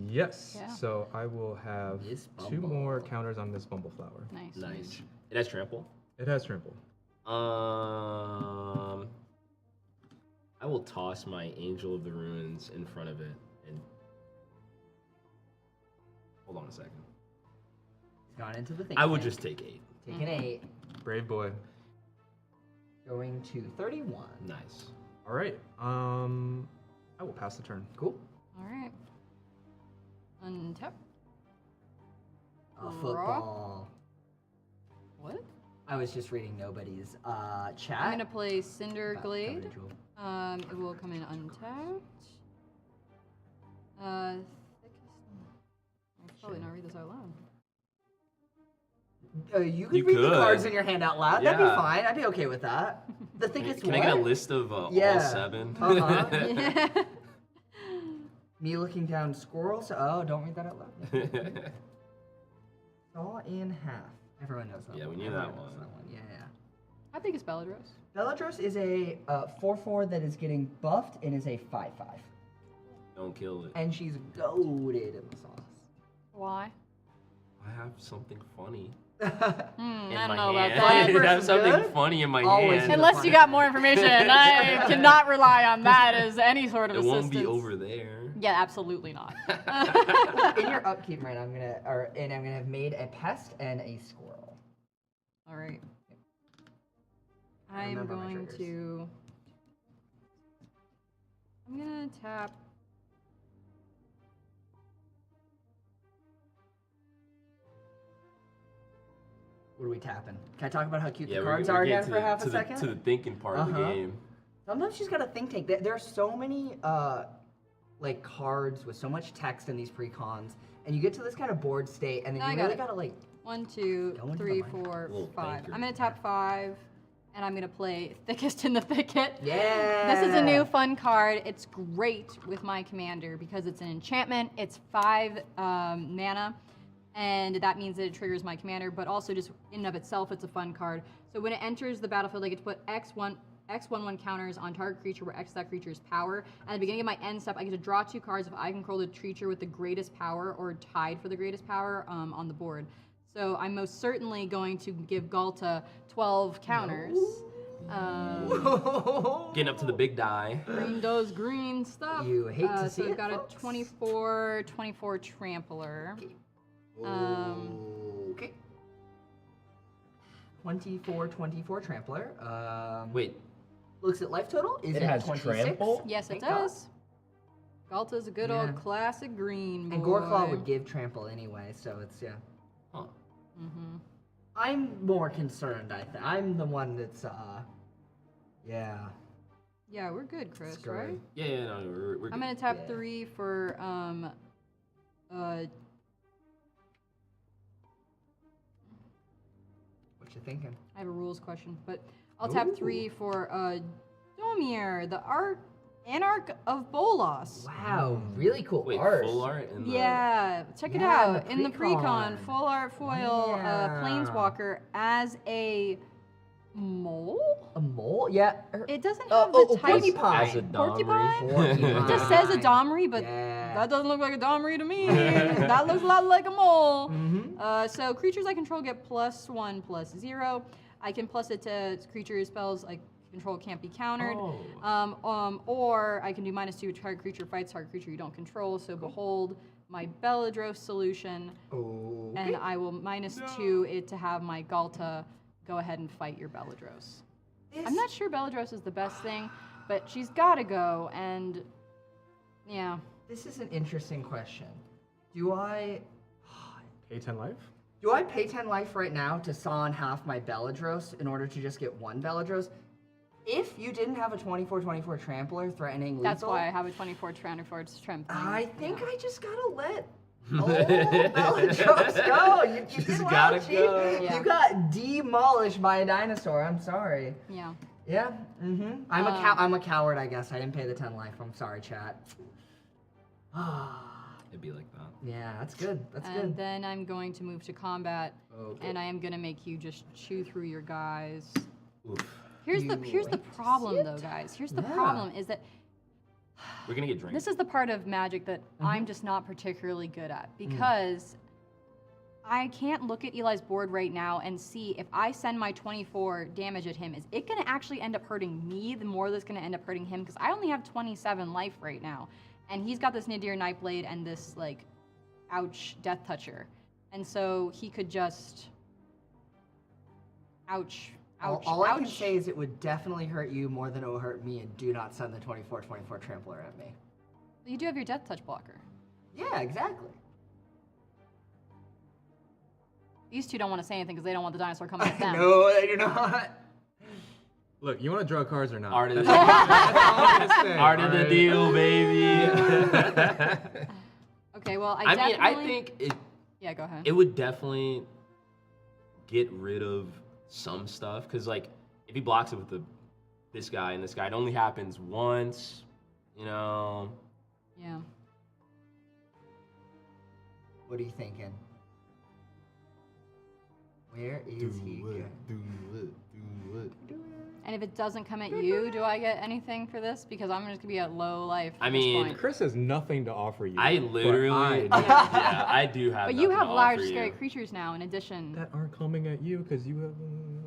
Yes. Yeah. So I will have This 2 Bumble. more counters on this Bumbleflower. Nice. Nice. It has trample. It has trample. I will toss my Angel of the Ruins in front of it and hold on a second. It's gone into the thing. I would just take 8. Take an 8. Brave boy. Going to 31. Nice. All right. I will pass the turn. Cool. All right. Untap. Football. What? I was just reading nobody's chat. I'm gonna play Cinder about Glade. coverage rule. It will come in untapped. Thickest. I should probably not read this out loud. You could You read the could. cards in your hand out loud. That'd be Yeah. fine. I'd be okay with that. The thickest Can I what? get a list of Yeah. all 7? Uh-huh. Yeah. Me looking down squirrels. Oh, don't read that out loud. Saw in half. Everyone knows that Yeah, one. we knew Everyone that knows one. Yeah, yeah. How big is Belladros? Belladros is a 4/4 that is getting buffed and is a 5/5. Don't kill it. And she's goaded in the sauce. Why? I have something funny I in don't my know about hand. Funny that. I have versus something good? funny in my Always hand. in Unless you got more information, I cannot rely on that as any sort of It assistance. won't be over there. Yeah, absolutely not. In your upkeep, right? I'm gonna have made a pest and a squirrel. All right. I I'm remember my going triggers. to. I'm gonna tap. What are we tapping? Can I talk about how cute Yeah, the we're cards are again getting for half a to second? to the thinking part of the Uh-huh. game. Sometimes she's got a think tank. There are so many like cards with so much text in these precons, and you get to this kind of board state, and then No, I you got really it. gotta like. 1, 2, Go into 3, the mic. 4, Little 5. thinker. I'm gonna tap 5, and I'm gonna play Thickest in the Thicket. Yeah. This is a new fun card. It's great with my commander because it's an enchantment. It's 5 mana, and that means that it triggers my commander. But also, just in and of itself, it's a fun card. So when it enters the battlefield, I get to put X1/1 counters on target creature where X is that creature's power. At the beginning of my end step, I get to draw 2 cards if I control the creature with the greatest power or tied for the greatest power on the board. So I'm most certainly going to give Galta 12 counters. Getting up to the big die. Green does green stuff. You hate to see so it, I've got folks. a 24 Trampler. Okay. 24 Trampler. Wait, Looks at life total. Is It it has 26? trample? Yes, it Thank God. does. Galta's a good Yeah. old classic green boy. And Goreclaw would give trample anyway, so it's yeah. huh. Mm-hmm. I'm more concerned. I'm the one that's yeah. Yeah, we're good, Chris, Screwy. right? Yeah, no, we're good. I'm gonna tap Yeah. 3 for What you thinking? I have a rules question, but I'll tap Ooh. 3 for Domir, the Anarch of Bolas. Wow, really cool Wait, art. full art in the... Yeah, check it Yeah, out. the In the precon. precon, full art foil Yeah. planeswalker as a mole. A mole? Yeah. It doesn't Oh, have oh, the oh, type. porcupine. As a Porcupine? Porcupine. It just says a Domri, but Yeah. that doesn't look like a Domri to me. That looks a lot like a mole. Mm-hmm. So creatures I control get +1/+0. I can plus it to creature spells like control can't be countered. Oh. Or I can do -2 target creature fights target creature you don't control. So behold my Belladros solution, Okay. and I will -2 it to have my Galta go ahead and fight your Belladros. I'm not sure Belladros is the best thing, but she's got to go, and yeah. This is an interesting question. Do I Pay 10 life? pay 10 life right now to saw in half my Belladros in order to just get 1 Belladros? If you didn't have a 24/24 trampler threatening lethal, That's why I have a 24/24 tramp. I think I just gotta let Bellatrix go. You Just did well, gotta Chief. go. Yeah. You got demolished by a dinosaur. I'm sorry. Yeah. Yeah. Mm-hmm. I'm a coward, I guess. I didn't pay the 10 life. I'm sorry, chat. It'd be like that. Yeah, that's good. That's And good. then I'm going to move to combat, Okay. and I am gonna make you just chew through your guys. Oof. Here's You the hate to problem see though, it. guys. Here's the Yeah. problem is that We're gonna get drinks. this is the part of Magic that I'm just not particularly good at because I can't look at Eli's board right now and see if I send my 24 damage at him, is it going to actually end up hurting me the more that's going to end up hurting him? Because I only have 27 life right now. And he's got this Nadir Nightblade and this, like, ouch, Death Toucher. And so he could just... Ouch. Ouch. All I can ouch. say is it would definitely hurt you more than it will hurt me, and do not send the 24/24 trampler at me. You do have your Death Touch blocker. Yeah, exactly. These two don't want to say anything because they don't want the dinosaur coming at them. No, they do not. Look, you want to draw cards or not? Art of the, That's all I'm gonna say, art of the alright? deal, baby. Okay, well, I mean, I definitely- think Yeah, go ahead. it would definitely get rid of some stuff, because like if he blocks it with this guy and this guy, it only happens once, you know. Yeah. What are you thinking? Where is he going? And if it doesn't come at you, do I get anything for this? Because I'm just gonna be at low life. I at this mean, point. Chris has nothing to offer you. I but literally, I do. yeah, I do have. But you nothing have to large, offer scary you. creatures now. In addition. that aren't coming at you because you have.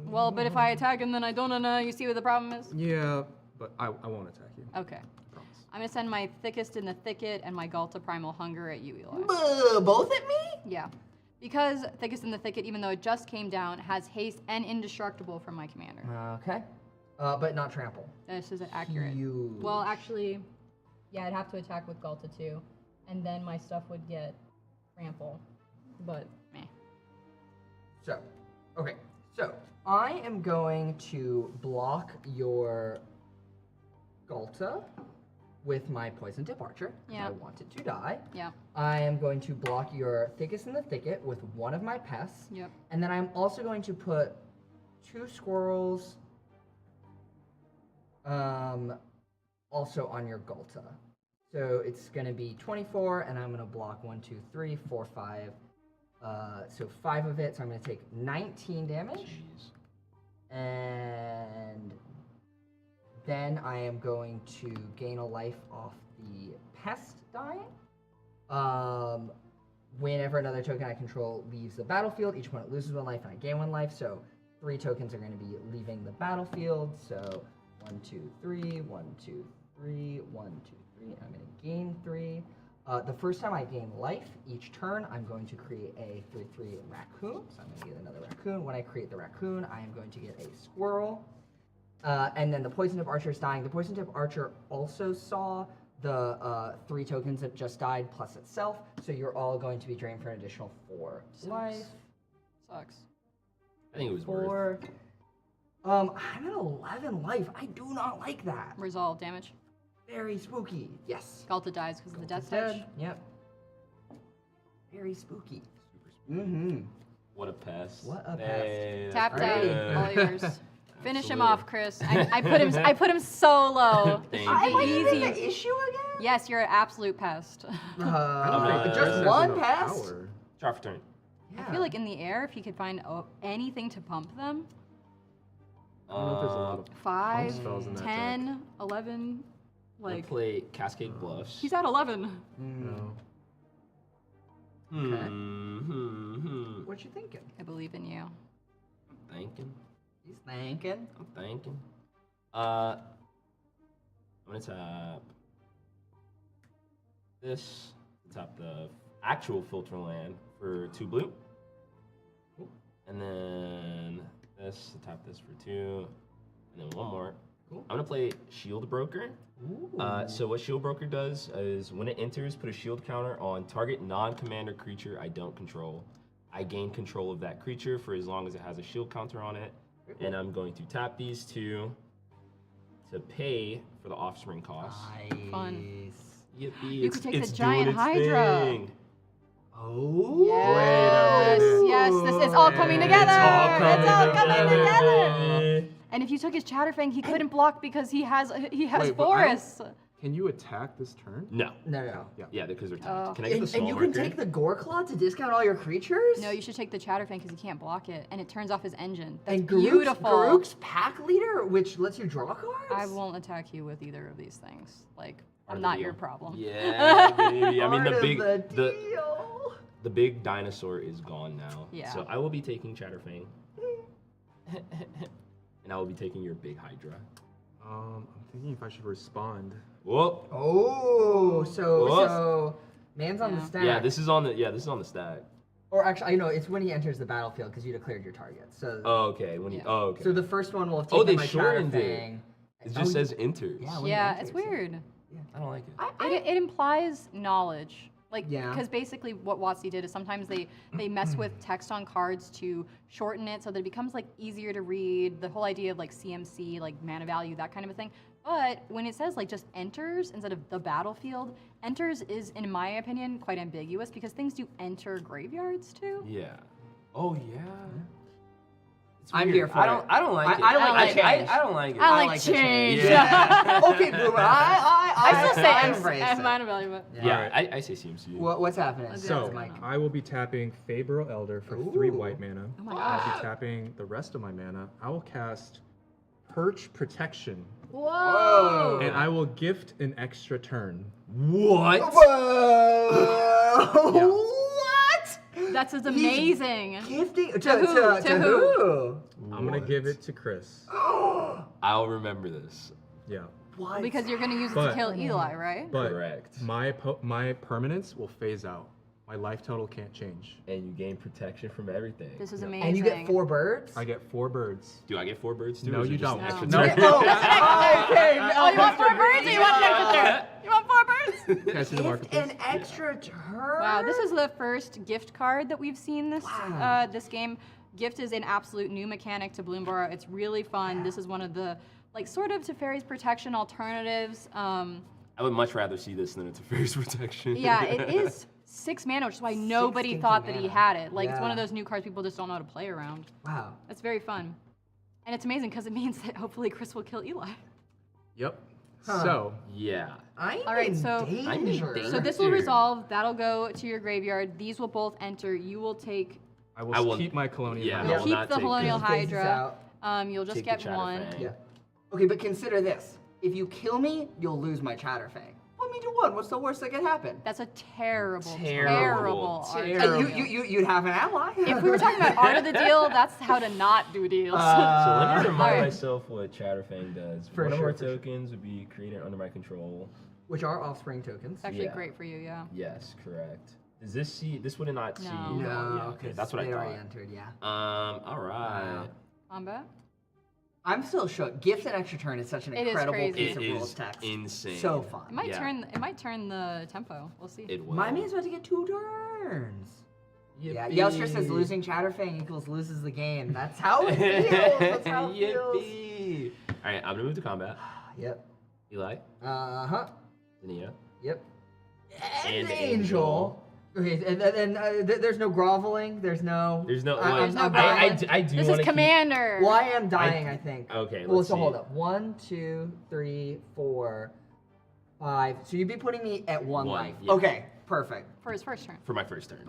Well, but if I attack and then I don't know, you see what the problem is? Yeah, but I won't attack you. Okay. I promise. I'm gonna send my Thickest in the Thicket and my Galta Primal Hunger at you, Eli. Both at me? Yeah. Because Thickest in the Thicket, even though it just came down, has haste and indestructible from my commander. Okay. But not trample. This is accurate. Huge. Well, actually, yeah, I'd have to attack with Galta too. And then my stuff would get trample. But, meh. So, okay. So, I am going to block your Galta with my Poison Tip Archer, because Yeah. I want it to die. Yeah. I am going to block your Thickest in the Thicket with one of my pests. Yep. And then I'm also going to put 2 squirrels also on your Galta. So it's going to be 24, and I'm going to block 1, 2, 3, 4, 5. So 5 of it, so I'm going to take 19 damage. Jeez. And then I am going to gain a life off the pest dying. Whenever another token I control leaves the battlefield, each opponent loses 1 life and I gain 1 life. So 3 tokens are going to be leaving the battlefield. So 1, 2, 3, 1, 2, 3, 1, 2, 3. I'm going to gain 3. The first time I gain life, each turn, I'm going to create a 3/3 raccoon. So I'm going to get another raccoon. When I create the raccoon, I am going to get a squirrel. And then the Poison Tip Archer is dying. The Poison Tip Archer also saw the 3 tokens that just died plus itself. So you're all going to be drained for an additional 4 life. Sucks. I think it was worth. 4. I'm at 11 life. I do not like that. Resolve damage. Very spooky. Yes. Galta dies because of the Death It's Touch. dead. Yep. Very spooky. Mm-hmm. What a pest. What a Hey, pest. Tapped out. Alrighty. All yours. Finish him Absolutely. off, Chris. I put him so low. This Thank should Am I be even the easy. issue again? Yes, you're an absolute pest. Chris Just has one enough pest? power. Draw for turn. I feel like in the air, if he could find anything to pump them, I don't know if there's a lot of 5, spells in that 10, 11, Like like, play Cascade Bluffs. he's at 11. No. Okay. What What you thinking? I believe in you. I'm thinking. He's thinking. I'm thinking. I'm gonna tap this. Tap the actual filter land for 2 blue. And then this. Tap this for 2. And then 1 more. Cool. I'm gonna play Shield Broker. So what Shield Broker does is when it enters, put a shield counter on target non-commander creature I don't control. I gain control of that creature for as long as it has a shield counter on it. And I'm going to tap these 2 to pay for the offspring cost. Nice. Fun. Yippee! You it's, could take it's the giant doing its Hydra. thing. Oh. Yes, minute. yes, this is all coming together. It's all coming together. together. And if you took his Chatterfang, he couldn't block because he has Wait, but I don't- forests. Can you attack this turn? No. No. Yeah, because they're Oh. tapped. Can I get the And small you marker? can take the Gore Claw to discount all your creatures? No, you should take the Chatterfang because he can't block it, and it turns off his engine. That's and beautiful. Garuk's Pack Leader, which lets you draw cards? I won't attack you with either of these things. Like, Part I'm of not the your deal. problem. Yeah, baby. I mean, Part the of big, the deal. the big dinosaur is gone now. Yeah. So I will be taking Chatterfang. And I will be taking your big Hydra. I'm thinking if I should respond. Whoa. Oh, so Whoops. man's on the Yeah. stack. Yeah, this is on the stack. Or actually, I know it's when he enters the battlefield because you declared your target. So, Oh, okay. When you, Yeah. oh, okay. so the first one will have Oh, taken they my shortened it. Chatterfang. It just Oh, says enters. yeah, when Yeah, he it's enters, weird. I don't like it. It implies knowledge. Like, Yeah. because basically what WotC did is sometimes they mess with text on cards to shorten it so that it becomes like easier to read. The whole idea of like CMC, like mana value, that kind of a thing. But when it says like just enters instead of the battlefield, enters is, in my opinion, quite ambiguous because things do enter graveyards too. Yeah. Oh yeah. It's I'm weird. here for I don't. it. I don't like it. I like change. I don't like it. I like like the change. change. Yeah. Okay, Bloomer, I still say I M- embrace M it. mana value, but Yeah, I say CMC. What's happening? Let's So, Yes, Mike. I will be tapping Fabro Elder for 3 Ooh. white mana. oh my I'll gosh. be tapping the rest of my mana. I will cast Perch Protection, Whoa! and I will gift an extra turn. What? Whoa! What? That's just amazing. Gifting To who? To who? I'm gonna give it to Chris. I'll remember this. Yeah, What? Because you're gonna use it to But- kill Eli, right? but Correct. my permanence will phase out. My life total can't change. And you gain protection from everything. This is No. amazing. And you get 4 birds? I get 4 birds. Do I get 4 birds too? No, or is it you just don't. an extra No. turn? Okay. Oh, you want 4 birds or you want an extra turn? You want 4 birds? Can I see the Gift marketplace? an extra turn? Wow, this is the first gift card that we've seen Wow. this game. Gift is an absolute new mechanic to Bloomburrow. It's really fun. This is one of the like sort of Teferi's protection alternatives. I would much rather see this than a Teferi's protection. Yeah, it is 6 mana, which is why nobody stinky thought that he mana. had it. Like it's one of Yeah. those new cards people just don't know how to play around. Wow. It's very fun. And it's amazing because it means that hopefully Chris will kill Eli. Yep. Huh. So, Yeah. I'm All right, in so- danger. I'm in danger. So this will resolve. That'll go to your graveyard. These will both enter. You will take. I will I will- keep my Colonial. Yeah, Hydra. I will Keep not the take Colonial this. Phases Hydra. out. You'll just Take the get one. Chatterfang. Yeah. Okay, but consider this. If you kill me, you'll lose my Chatterfang. Put me to 1. What's the worst that could happen? That's a terrible, Terrible, terrible. art. terrible. You'd have an ally. If we were talking about art of the deal, that's how to not do deals. So let me remind Alright. myself what Chatterfang does. For One sure, of for our sure. tokens would be created under my control. Which are offspring tokens. It's actually Yeah. great for you, yeah. Yes, correct. Does this see? This would not see. No. Oh, yeah, okay, 'cause that's what I they already thought. entered, yeah. All right. Combat. I'm still shook. Gift an extra turn is such an It is incredible crazy. piece It of rules is text. insane. So fun. It might Yeah. turn. It might turn the tempo. We'll see. It will. My man's about to get 2 turns. Yeah, Yippee. Yelster says losing Chatterfang equals loses the game. That's how it feels. That's how it feels. Yippee. All right, I'm gonna move to combat. Yep. Eli, Uh-huh. Zinnia. Yep. And Angel. Okay, and then there's no groveling. There's no. There's no. I- There's no I groveling. do This wanna is Commander. Well, I am dying. I think. Okay, Well, let's so see. hold up. 1, 2, 3, 4, 5. So you'd be putting me at 1 One, life. yeah. Okay, perfect. For his first turn. For my first turn.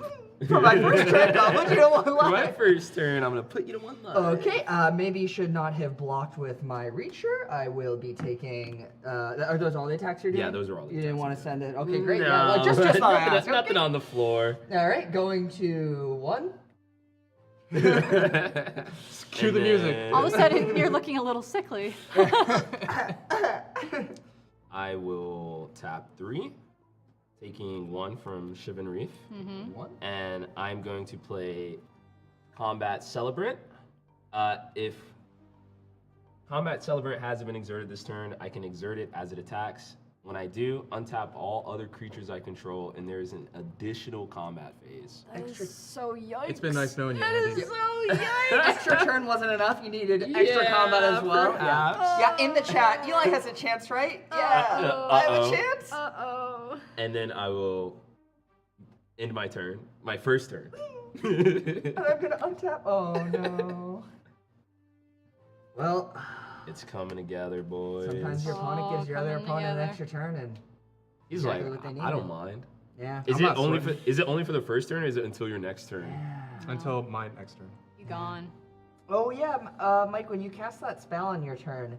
For my first turn, I'll put you at 1 For my life. first turn, I'm gonna put you to 1 life. Okay, maybe you should not have blocked with my Reacher. I will be taking. Are those all the attacks you're doing? Yeah, those are all the You didn't attacks want I'm to send it. Okay, great. No, Yeah, well, just thought I nothing, asked. nothing Okay. on the floor. All right, going to 1. Cue the music. All of a sudden, you're looking a little sickly. I will tap 3, taking 1 from Shivan Reef, 1. and I'm going to play Combat Celebrant. If Combat Celebrant hasn't been exerted this turn, I can exert it as it attacks. When I do, untap all other creatures I control, and there is an additional combat phase. That is so yikes. It's been nice knowing you, That Andy. is so yikes. Extra turn wasn't enough. You needed extra combat as well. perhaps. Yeah, in the chat, Eli has a chance, right? Yeah, I have a Uh-oh. chance. Uh-oh. And then I will end my turn, my first turn. And I'm gonna untap. Oh no. Well, It's coming together, boys. sometimes your opponent gives your other coming opponent an together. extra turn, and He's exactly like, what they I don't needed. mind. yeah. Is I'm it not only for sweating. the first turn, or is it until your next turn? Until my next turn. You gone. Oh yeah, Mike. When you cast that spell on your turn,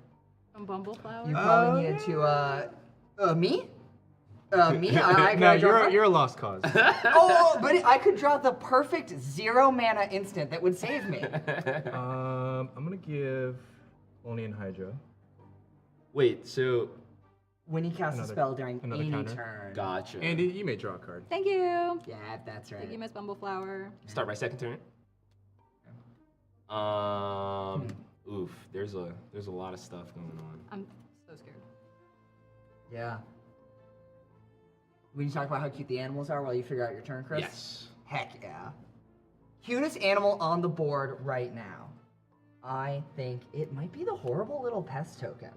From Bumbleflower? you probably needed to me. Me? I No, draw you're a lost cause. Oh, but I could draw the perfect 0 mana instant that would save me. I'm gonna give Colonian Hydra. Wait, so When he casts a Another- spell during another any counter. turn. gotcha. Andy, you may draw a card. Thank you. Yeah, that's right. Thank you, Miss Bumbleflower. Start my second turn. Oof. There's a lot of stuff going on. I'm so scared. Yeah. When you talk about how cute the animals are while you figure out your turn, Chris? Yes. Heck yeah. Cutest animal on the board right now. I think it might be the horrible little pest token.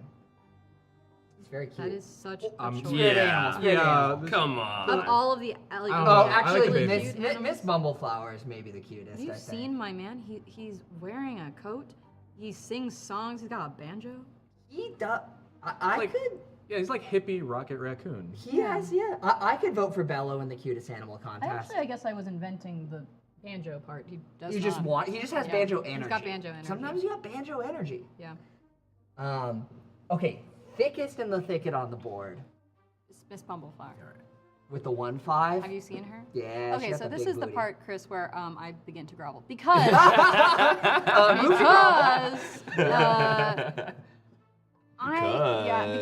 He's very cute. That is such a I'm- choice. Spirit Yeah. animal, spirit animal. this- Come on. Of all of the like, I don't Oh, know. I like actually, the Miss, babies. Miss Bumbleflower is maybe the cutest. Have you I think. seen my man? He's wearing a coat. He sings songs. He's got a banjo. He does. I Like- could. Yeah, he's like hippie Rocket Raccoon. He has, yeah. I could vote for Bello in the cutest animal contest. I guess I was inventing the banjo part. He does. You just want. He just has Yeah, banjo he's energy. got banjo energy. Sometimes you have banjo energy. Yeah. Okay. Thickest in the thicket on the board It's Miss Bumbleflower. with the 1/5. Have you seen her? Yeah. Okay, she got so the this big is the booty. part, Chris, where I begin to grovel because Movie grovel.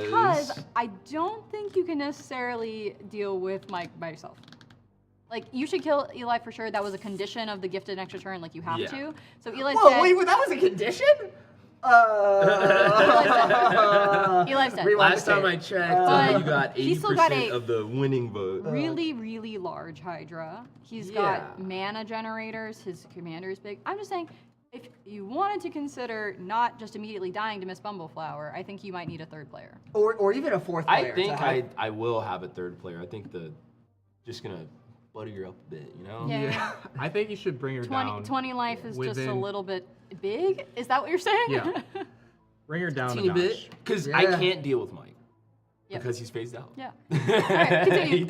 because I don't think you can necessarily deal with Mike by yourself. Like, you should kill Eli for sure. That was a condition of the gifted extra turn. Like, you have Yeah. to. So Eli Whoa, said. wait, that was a condition? Eli said. Rewind Last the time tape. I checked, you got he 80% still got a- of the winning vote. Really, really large Hydra. He's Yeah. got mana generators. His commander is big. I'm just saying, if you wanted to consider not just immediately dying to Miss Bumbleflower, I think you might need a third player. Or even a fourth I player. think to have. I will have a third player. I think just gonna butter her up a bit, you know? Yeah. I think you should bring her 20, down. 20 life is just a within- little bit big. Is that what you're saying? Yeah. Bring her down a Teeny notch. bit. Because I Yeah. can't deal with Mike. Yep. Because he's phased out. Yeah. Alright, continue. he Do your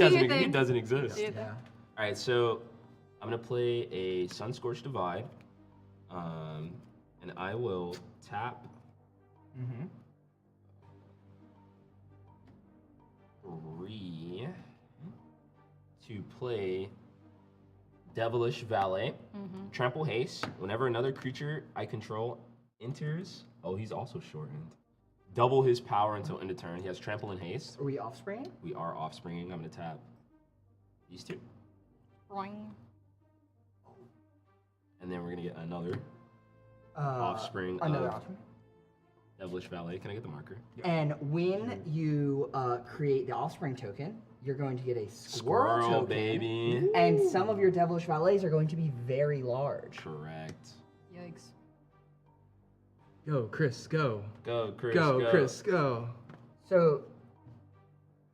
doesn't thing. exist. Do your thing. Yeah. Alright, so I'm gonna play a Sunscorched Divide. And I will tap Mm-hmm. 3 to play Devilish Valet. Mm-hmm. Trample Haste. Whenever another creature I control enters, oh, he's also shortened. Double his power until end of turn. He has Trample and Haste. Are we offspring? We are offspringing. I'm gonna tap these two, Boing. and then we're gonna get another offspring Another of offspring. Devilish Valet. Can I get the marker? And when you create the offspring token, you're going to get a squirrel, Squirrel, token. baby. And some of your devilish valets are going to be very large. Correct. Yikes. Go, Chris, go. Go, Chris. Go, Chris, go. So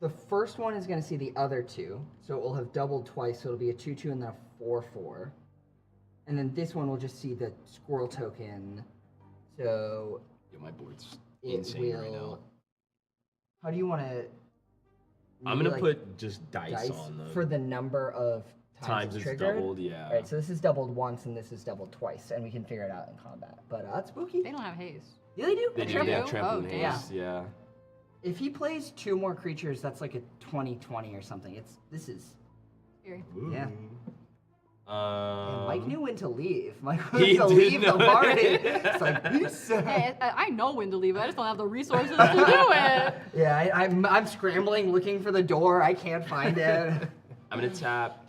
the first one is going to see the other two. So it will have doubled twice. So it'll be a 2/2 and then a 4/4. And then this one will just see the squirrel token. So Yeah, my board's it insane right will. now. How do you want to? I'm gonna put just dice, dice on them. for the number of times it's triggered. doubled, yeah. All right, so this is doubled once and this is doubled twice, and we can figure it out in combat. But it's spooky. They don't have haze. Yeah, they do. They do, Trample? yeah, trample and Oh, damn. haste, yeah. If he plays 2 more creatures, that's like a 20/20 or something. This is. Scary. Yeah. Um, Mike knew when to leave. Mike he knew to did leave the know. party. It's like peace. Hey, I know when to leave. I just don't have the resources to do it. Yeah, I'm scrambling looking for the door. I can't find it. I'm gonna tap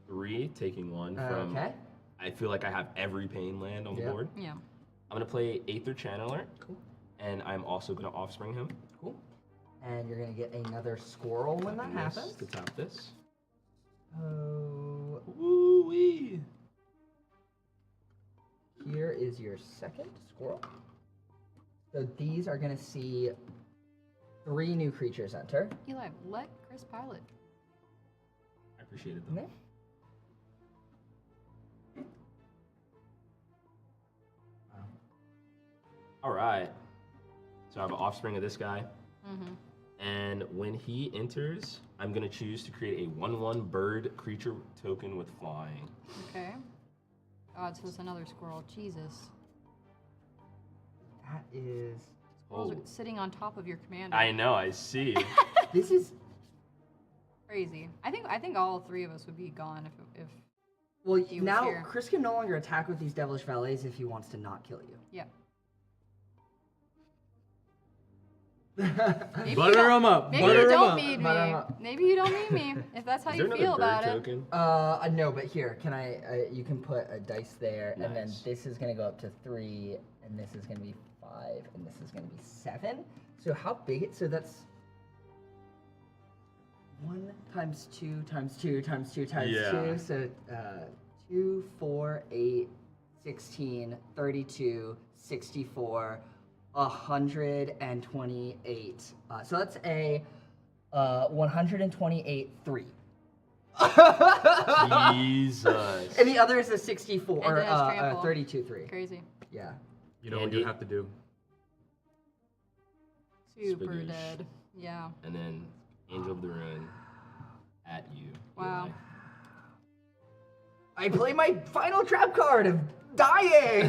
3, taking 1 from. Okay. I feel like I have every pain land on the Yeah. board. Yeah. I'm gonna play Aether Channeler, Cool. and I'm also gonna offspring him. Cool. And you're gonna get another squirrel when that Yes, happens. to tap this. Oh, Woo-wee. here is your second squirrel. So these are gonna see 3 new creatures enter. Eli, let Chris pilot. I appreciate it though. Okay. All right. So I have an offspring of this guy. Mm-hmm. And when he enters, I'm going to choose to create a 1/1 bird creature token with flying. Okay. God, so it's another squirrel. Jesus. That is. Squirrels Oh. are sitting on top of your commander. I know, I see. This is. Crazy. I think all 3 of us would be gone if Well, He was now here. Chris can no longer attack with these devilish valets if he wants to not kill you. yeah. Butter Maybe you don't- them up. Maybe Butter you 'em don't up. need Butter 'em me. up. Maybe you don't need me. If that's how Is you there feel another about bird it. token? No, but here, can I? You can put a dice there, and then Nice. this is gonna go up to 3, and this is gonna be 5, and this is gonna be 7. So how big? So that's 1 times 2 times 2 times 2 times Yeah. 2. So 2, 4, 8, 16, 32, 64, 128. So that's a 128 3. Jesus. And the other is a 64 And or it has trample. 32 3. Crazy. Yeah. You know what Andy? you have to do. Super Spagoosh. dead. Yeah. And then Angel of the Ruin at you. Wow. Eli. I play my final trap card of dying.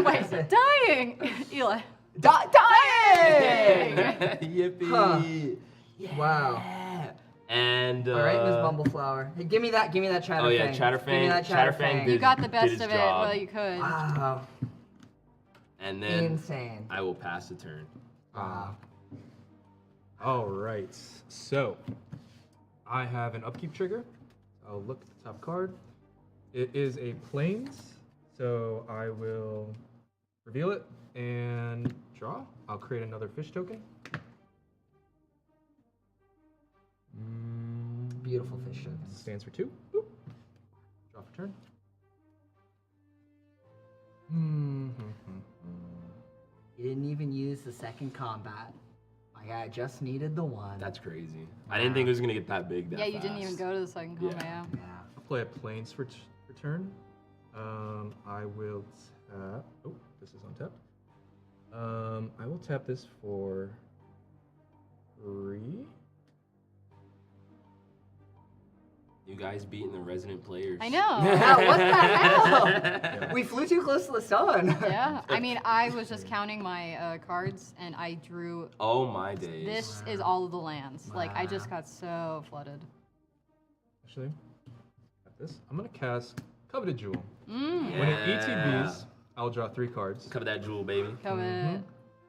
Wait, dying! Eli. Dying! Yippee. Huh. Yeah. Wow. And All right, Ms. Bumbleflower. Hey, give me that Chatterfang. Oh yeah, Give me Chatterfang. that Chatterfang You did, got the did best his of it job. while you could. Wow. And then Insane. I will pass the turn. Wow. All right. So I have an upkeep trigger. I'll look at the top card. It is a plains, so I will reveal it and draw. I'll create another fish token. Beautiful fish tokens. Stands for 2. Boop. Draw for turn. Mm-hmm. You didn't even use the second combat. My guy just needed the 1. That's crazy. I didn't think it was gonna get that big. That Yeah, you didn't fast. even go to the second combat. Yeah. Yeah. I'll play a plains for turn. I will tap. Oh, this is untapped. I will tap this for 3. You guys beating the resident players. I know. Yeah, what the hell? We flew too close to the sun. Yeah. I mean, I was just counting my cards and I drew. Oh my days. This is all of the lands. Like, I just got so flooded. Actually, got this. I'm gonna cast Coveted Jewel. Mmm. When it ETBs, I'll draw 3 cards. Cover that jewel, baby. Covet.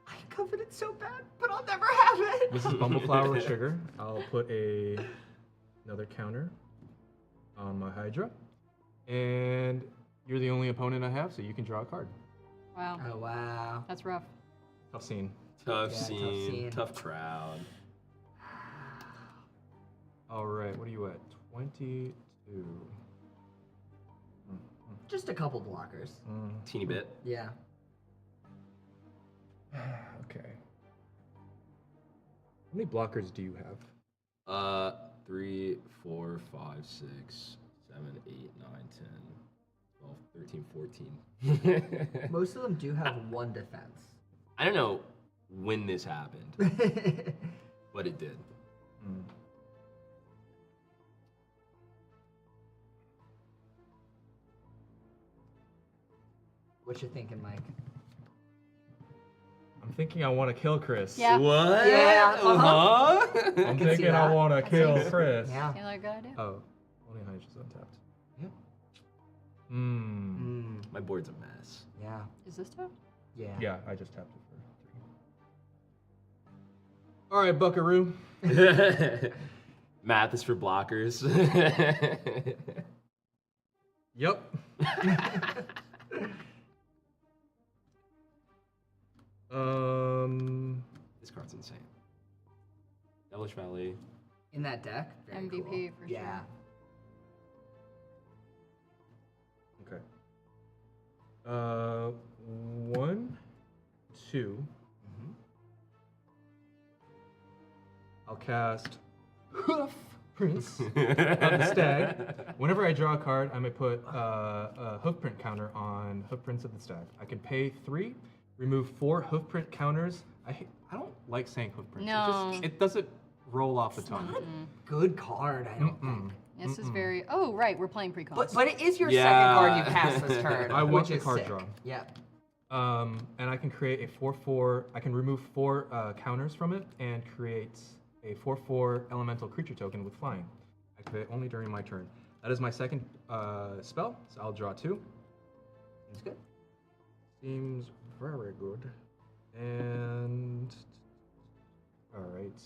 I covered it so bad, but I'll never have it. This is Bumbleflower with trigger. I'll put another counter on my Hydra, and you're the only opponent I have, so you can draw a card. Wow. Oh, wow. That's rough. Tough scene. Tough Yeah, tough scene. scene. Tough crowd. All right, what are you at? 22. Just a couple blockers. Teeny bit. Yeah. Okay. How many blockers do you have? 3, 4, 5, 6, 7, 8, 9, 10, 12, 13, 14. Most of them do have 1 defense. I don't know when this happened, but it did. What you thinking, Mike? I'm thinking I want to kill Chris. Yeah. What? Yeah, Uh-huh. I'm can see thinking I that. want to kill Chris. Yeah. Seems like a good idea. Oh, only Hydra's untapped. Yep. Hmm. My board's a mess. Yeah. Is this tough? Yeah. Yeah, I just tapped it for 3. All right, Buckaroo. Math is for blockers. Yep. This card's insane. Hellish Valley. In that deck. Very MVP cool. for Yeah. Okay. 1, 2. Mhm. I'll cast Hoof Prince of the Stag. Whenever I draw a card, I may put a hoof print counter on Hoof Prince of the Stag. I can pay 3, remove 4 hoof print counters. I don't like saying hoof prints. No. It doesn't roll off the tongue. Good card, I don't think. This is very. Oh, right. We're playing precons. But it is your Yeah. second card you cast this turn. I want which the is card sick. draw. Yeah. And I can create a 4/4. I can remove 4 counters from it and create a 4/4 elemental creature token with flying. Activate only during my turn. That is my second spell, so I'll draw 2. That's good. Seems very good. And all right.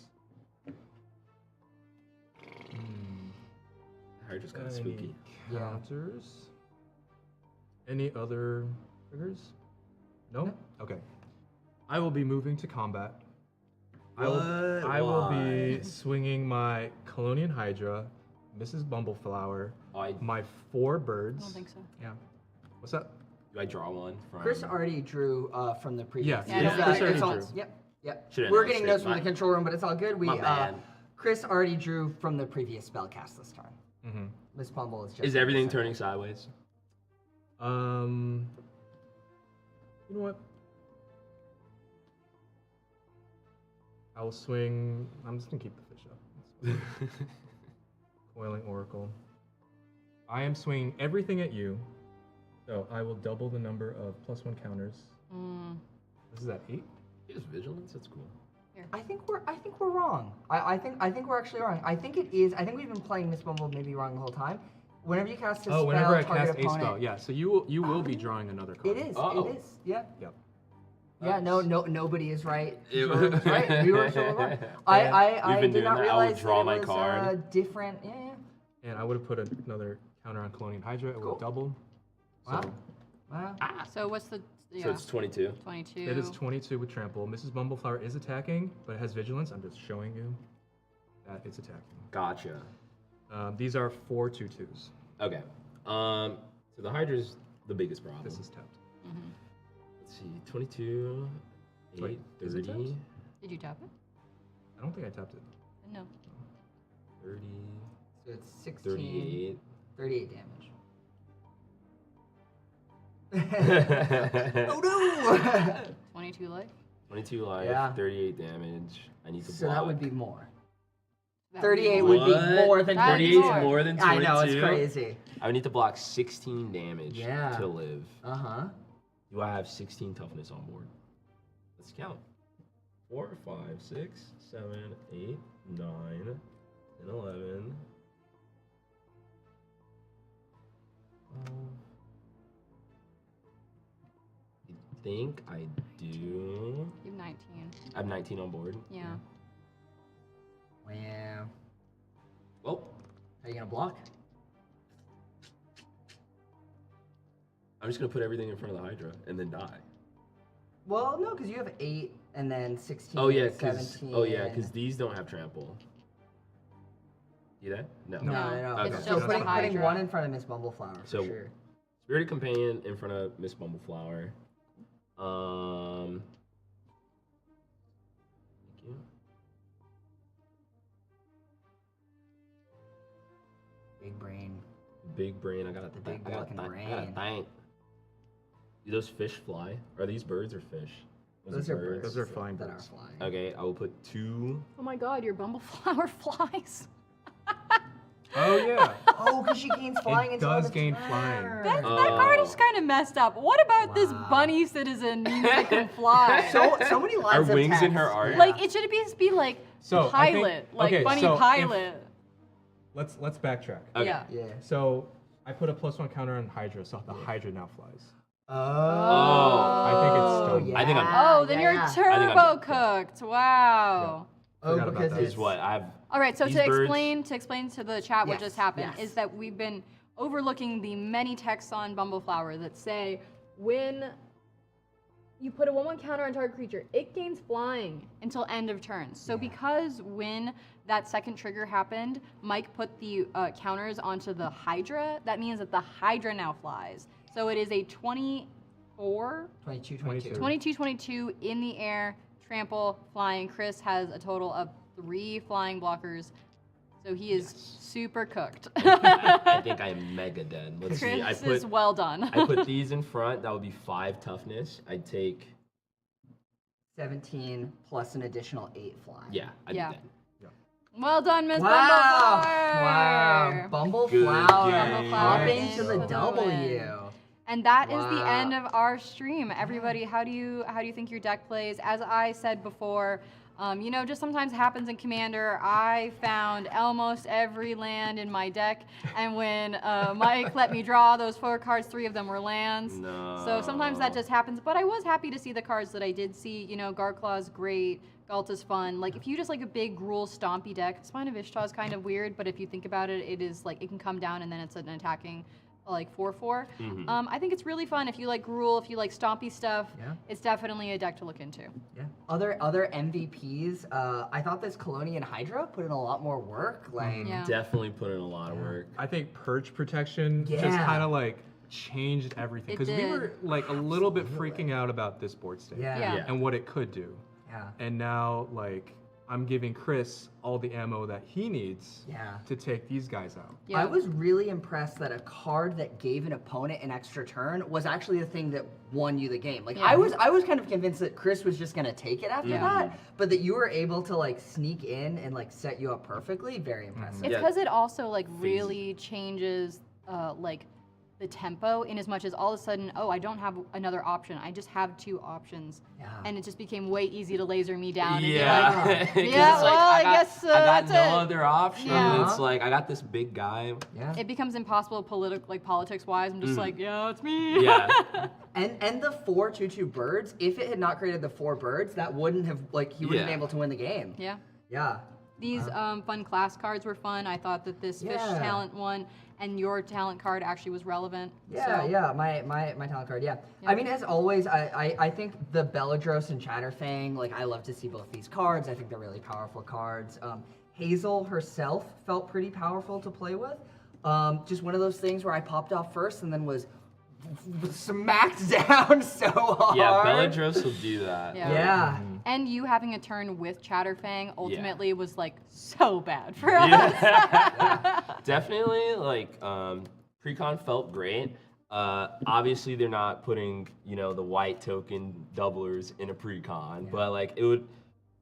Hydra's kind of Any spooky. counters? Any other triggers? No? Okay. I will be moving to combat. I will be Why? swinging my Colonian Hydra, Mrs. Bumbleflower, I my 4 I birds. don't think so. Yeah. What's that? do I draw one from? Chris already drew from the previous. Yeah, Yeah, Chris already it's all- drew. Yep. Should've We're announced getting it. notes from My- the control room, but it's all good. My bad. Chris already drew from the previous spell cast this turn. Mm-hmm. Miss Bumble is just. Is everything turning sideways? You know what? I will swing. I'm just gonna keep the fish up. Coiling Oracle. I am swinging everything at you, so I will double the number of +1 counters. This is at 8. He has vigilance. That's cool. I think we're wrong. I think we're actually wrong. I think it is. I think we've been playing Miss Bumble maybe wrong the whole time. Whenever you cast a spell, Whenever I target cast a opponent, spell, yeah. So you will be drawing another card. It is. Oh. It is. Yep. Yep. Yeah. Nobody is right. It Jordan was right. We were so wrong. I been did doing not that. I will realize draw that my it was card. different. Yeah. And I would have put another counter on Colonial Hydra. It would Cool. have doubled. Wow. So Wow. So what's the? Yeah. So it's 22. 22. it is 22 with trample. Mrs. Bumbleflower is attacking, but it has vigilance. I'm just showing you that it's attacking. Gotcha. These are 4 2/2s. Okay. So the Hydra's the biggest problem. This is tapped. Let's see. 22. 8, Wait, is it 30. Did you tap it? I don't think I tapped it. No. 30. So it's 16. 38. 38 damage. Oh no! 22 life. 22 life, Yeah. 38 damage. I need to So block. that would be more. That would be 38 more. would be What? more than That'd be 22. 38 is more than 22. I know, it's crazy. I would need to block 16 damage Yeah. to live. Uh-huh. Do I have 16 toughness on board? Let's count. 4, 5, 6, 7, 8, 9, 10, 11. I think I do. You have 19. I have 19 on board. Yeah. Wow. Well, Are you gonna block? I'm just gonna put everything in front of the Hydra and then die. Well, no, because you have 8 and then 16 Oh yeah, and because 17. these don't have trample. See that? No. No, No, no, no. it's So just putting the Hydra. one in front of Miss Bumbleflower, for So- sure. Spirited Companion in front of Miss Bumbleflower. Thank you. Big brain. Big brain. I got The a big I got a fucking th- I got brain. a thank. Do those fish fly? Are these birds or fish? Those are birds. Those are flying that birds. are flying. Okay, I will put 2. Oh my god, your Bumbleflower flies. Oh yeah. Oh, because she gains flying It until does the gain turn. flying. That card is kind of messed up. What about this Wow. bunny citizen that can fly? So many lines Are of wings in text. her art? like, it should be like So, I think- pilot, like okay, bunny so if- pilot. Let's backtrack. Okay. Yeah. Yeah. So I put a +1 counter on Hydra, so the Hydra now flies. Oh. I think it's still- I think I'm- Oh, then you're yeah. think I'm turbo dead. cooked. Wow. Oh, Forgot about because that. Is what I've. All right, so These to birds- explain to the chat what Yes, just happened yes. is that we've been overlooking the many texts on Bumbleflower that say when you put a 1/1 counter on target creature. It gains flying until end of turn. So because when that second trigger happened, Mike put the counters onto the Hydra, that means that the Hydra now flies. So it is a 24? 22 in the air, trample, flying. Cris has a total of 3 flying blockers. So he is super cooked. I think I'm mega dead. Let's see. Cris is well done. I put these in front. That would be 5 toughness. I'd take 17 plus an additional 8 flying. I'd be dead. Well done, Miss Wow! Bumbleflower. Bumbleflower. Good game. Hopping Good to the game. W. And that is the Wow. end of our stream. Everybody, how do you think your deck plays? As I said before, just sometimes happens in Commander. I found almost every land in my deck, and when Mike let me draw those 4 cards, 3 of them were lands. No. So sometimes that just happens. But I was happy to see the cards that I did see. Garclaw's great. Galta's fun. Like, if you just like a big Gruul stompy deck, Spine of Ishtar is kind of weird, but if you think about it, it is like, it can come down and then it's an attacking, like 4/4. I think it's really fun. If you like Gruul, if you like stompy stuff, it's definitely a deck to look into. Yeah. Other MVPs, I thought this Colonian Hydra put in a lot more work. Like, Yeah. Definitely put in a lot of work. I think Purge Protection just Yeah. kind of like changed everything It because we did. were like a little bit freaking out about this board state Yeah. and what it could do. Yeah. And now, like, I'm giving Cris all the ammo that he needs Yeah. to take these guys out. Yeah. I was really impressed that a card that gave an opponent an extra turn was actually the thing that won you the game. Like, Yeah. I was kind of convinced that Cris was just gonna take it after that, but that you were able to like sneak in and like set you up perfectly. Very impressive. It's Yeah. because it also like really changes like the tempo in as much as all of a sudden, I don't have another option. I just have 2 options. Yeah. And it just became way easy to laser me down and Yeah. be like, 'Cause yeah, it's like, well, I got- guess I got that's no it. other option. Yeah. It's like I got this big guy. Yeah. It becomes impossible politics-wise. I'm just like, yeah, it's me. Yeah. And the 4/2/2 birds, if it had not created the 4 birds, that wouldn't have he wouldn't have been Yeah. able to win the game. Yeah. Yeah. These fun class cards were fun. I thought that this fish Yeah. talent one and your talent card actually was relevant. Yeah, so. yeah, my talent card, yeah. I mean, as always, I think the Belladros and Chatterfang, like, I love to see both these cards. I think they're really powerful cards. Hazel herself felt pretty powerful to play with. Just one of those things where I popped off first and then was smacked down so hard. Yeah, Belladros will do that. Yeah. Yeah. And you having a turn with Chatterfang ultimately was like so bad for us. Yeah. Definitely, like, Precon felt great. Obviously, they're not putting, the white token doublers in a Precon, but, like, it would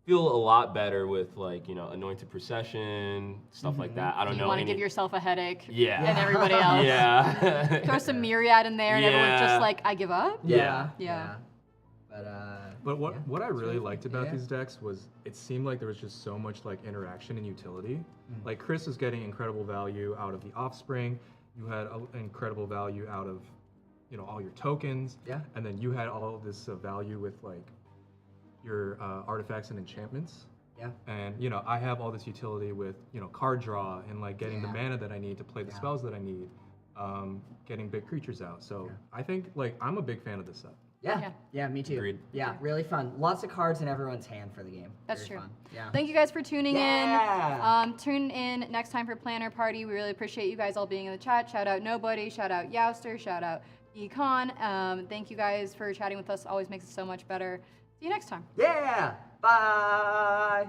feel a lot better with, like, Anointed Procession, stuff like that. I don't You know. want to give yourself a headache. Yeah. And everybody else. Yeah. Throw some Myriad in there and everyone's just Yeah. like, I give up. Yeah. Yeah. But what I really really liked fun. about Yeah. these decks was it seemed like there was just so much like interaction and utility. Like Cris was getting incredible value out of the Offspring. You had incredible value out of all your tokens. Yeah. And then you had all of this value with like your artifacts and enchantments. Yeah. And I have all this utility with card draw and like getting the mana that I need to play the spells that I need, getting big creatures out. So I think like I'm a big fan of this set. Yeah, me too. Agreed. Yeah, really fun. Lots of cards in everyone's hand for the game. That's Very true. fun. Yeah. Thank you guys for tuning Yeah. in. Tune in next time for Planar Party. We really appreciate you guys all being in the chat. Shout out Nobody, shout out Youster, shout out Econ. Thank you guys for chatting with us. Always makes it so much better. See you next time. Yeah. Bye.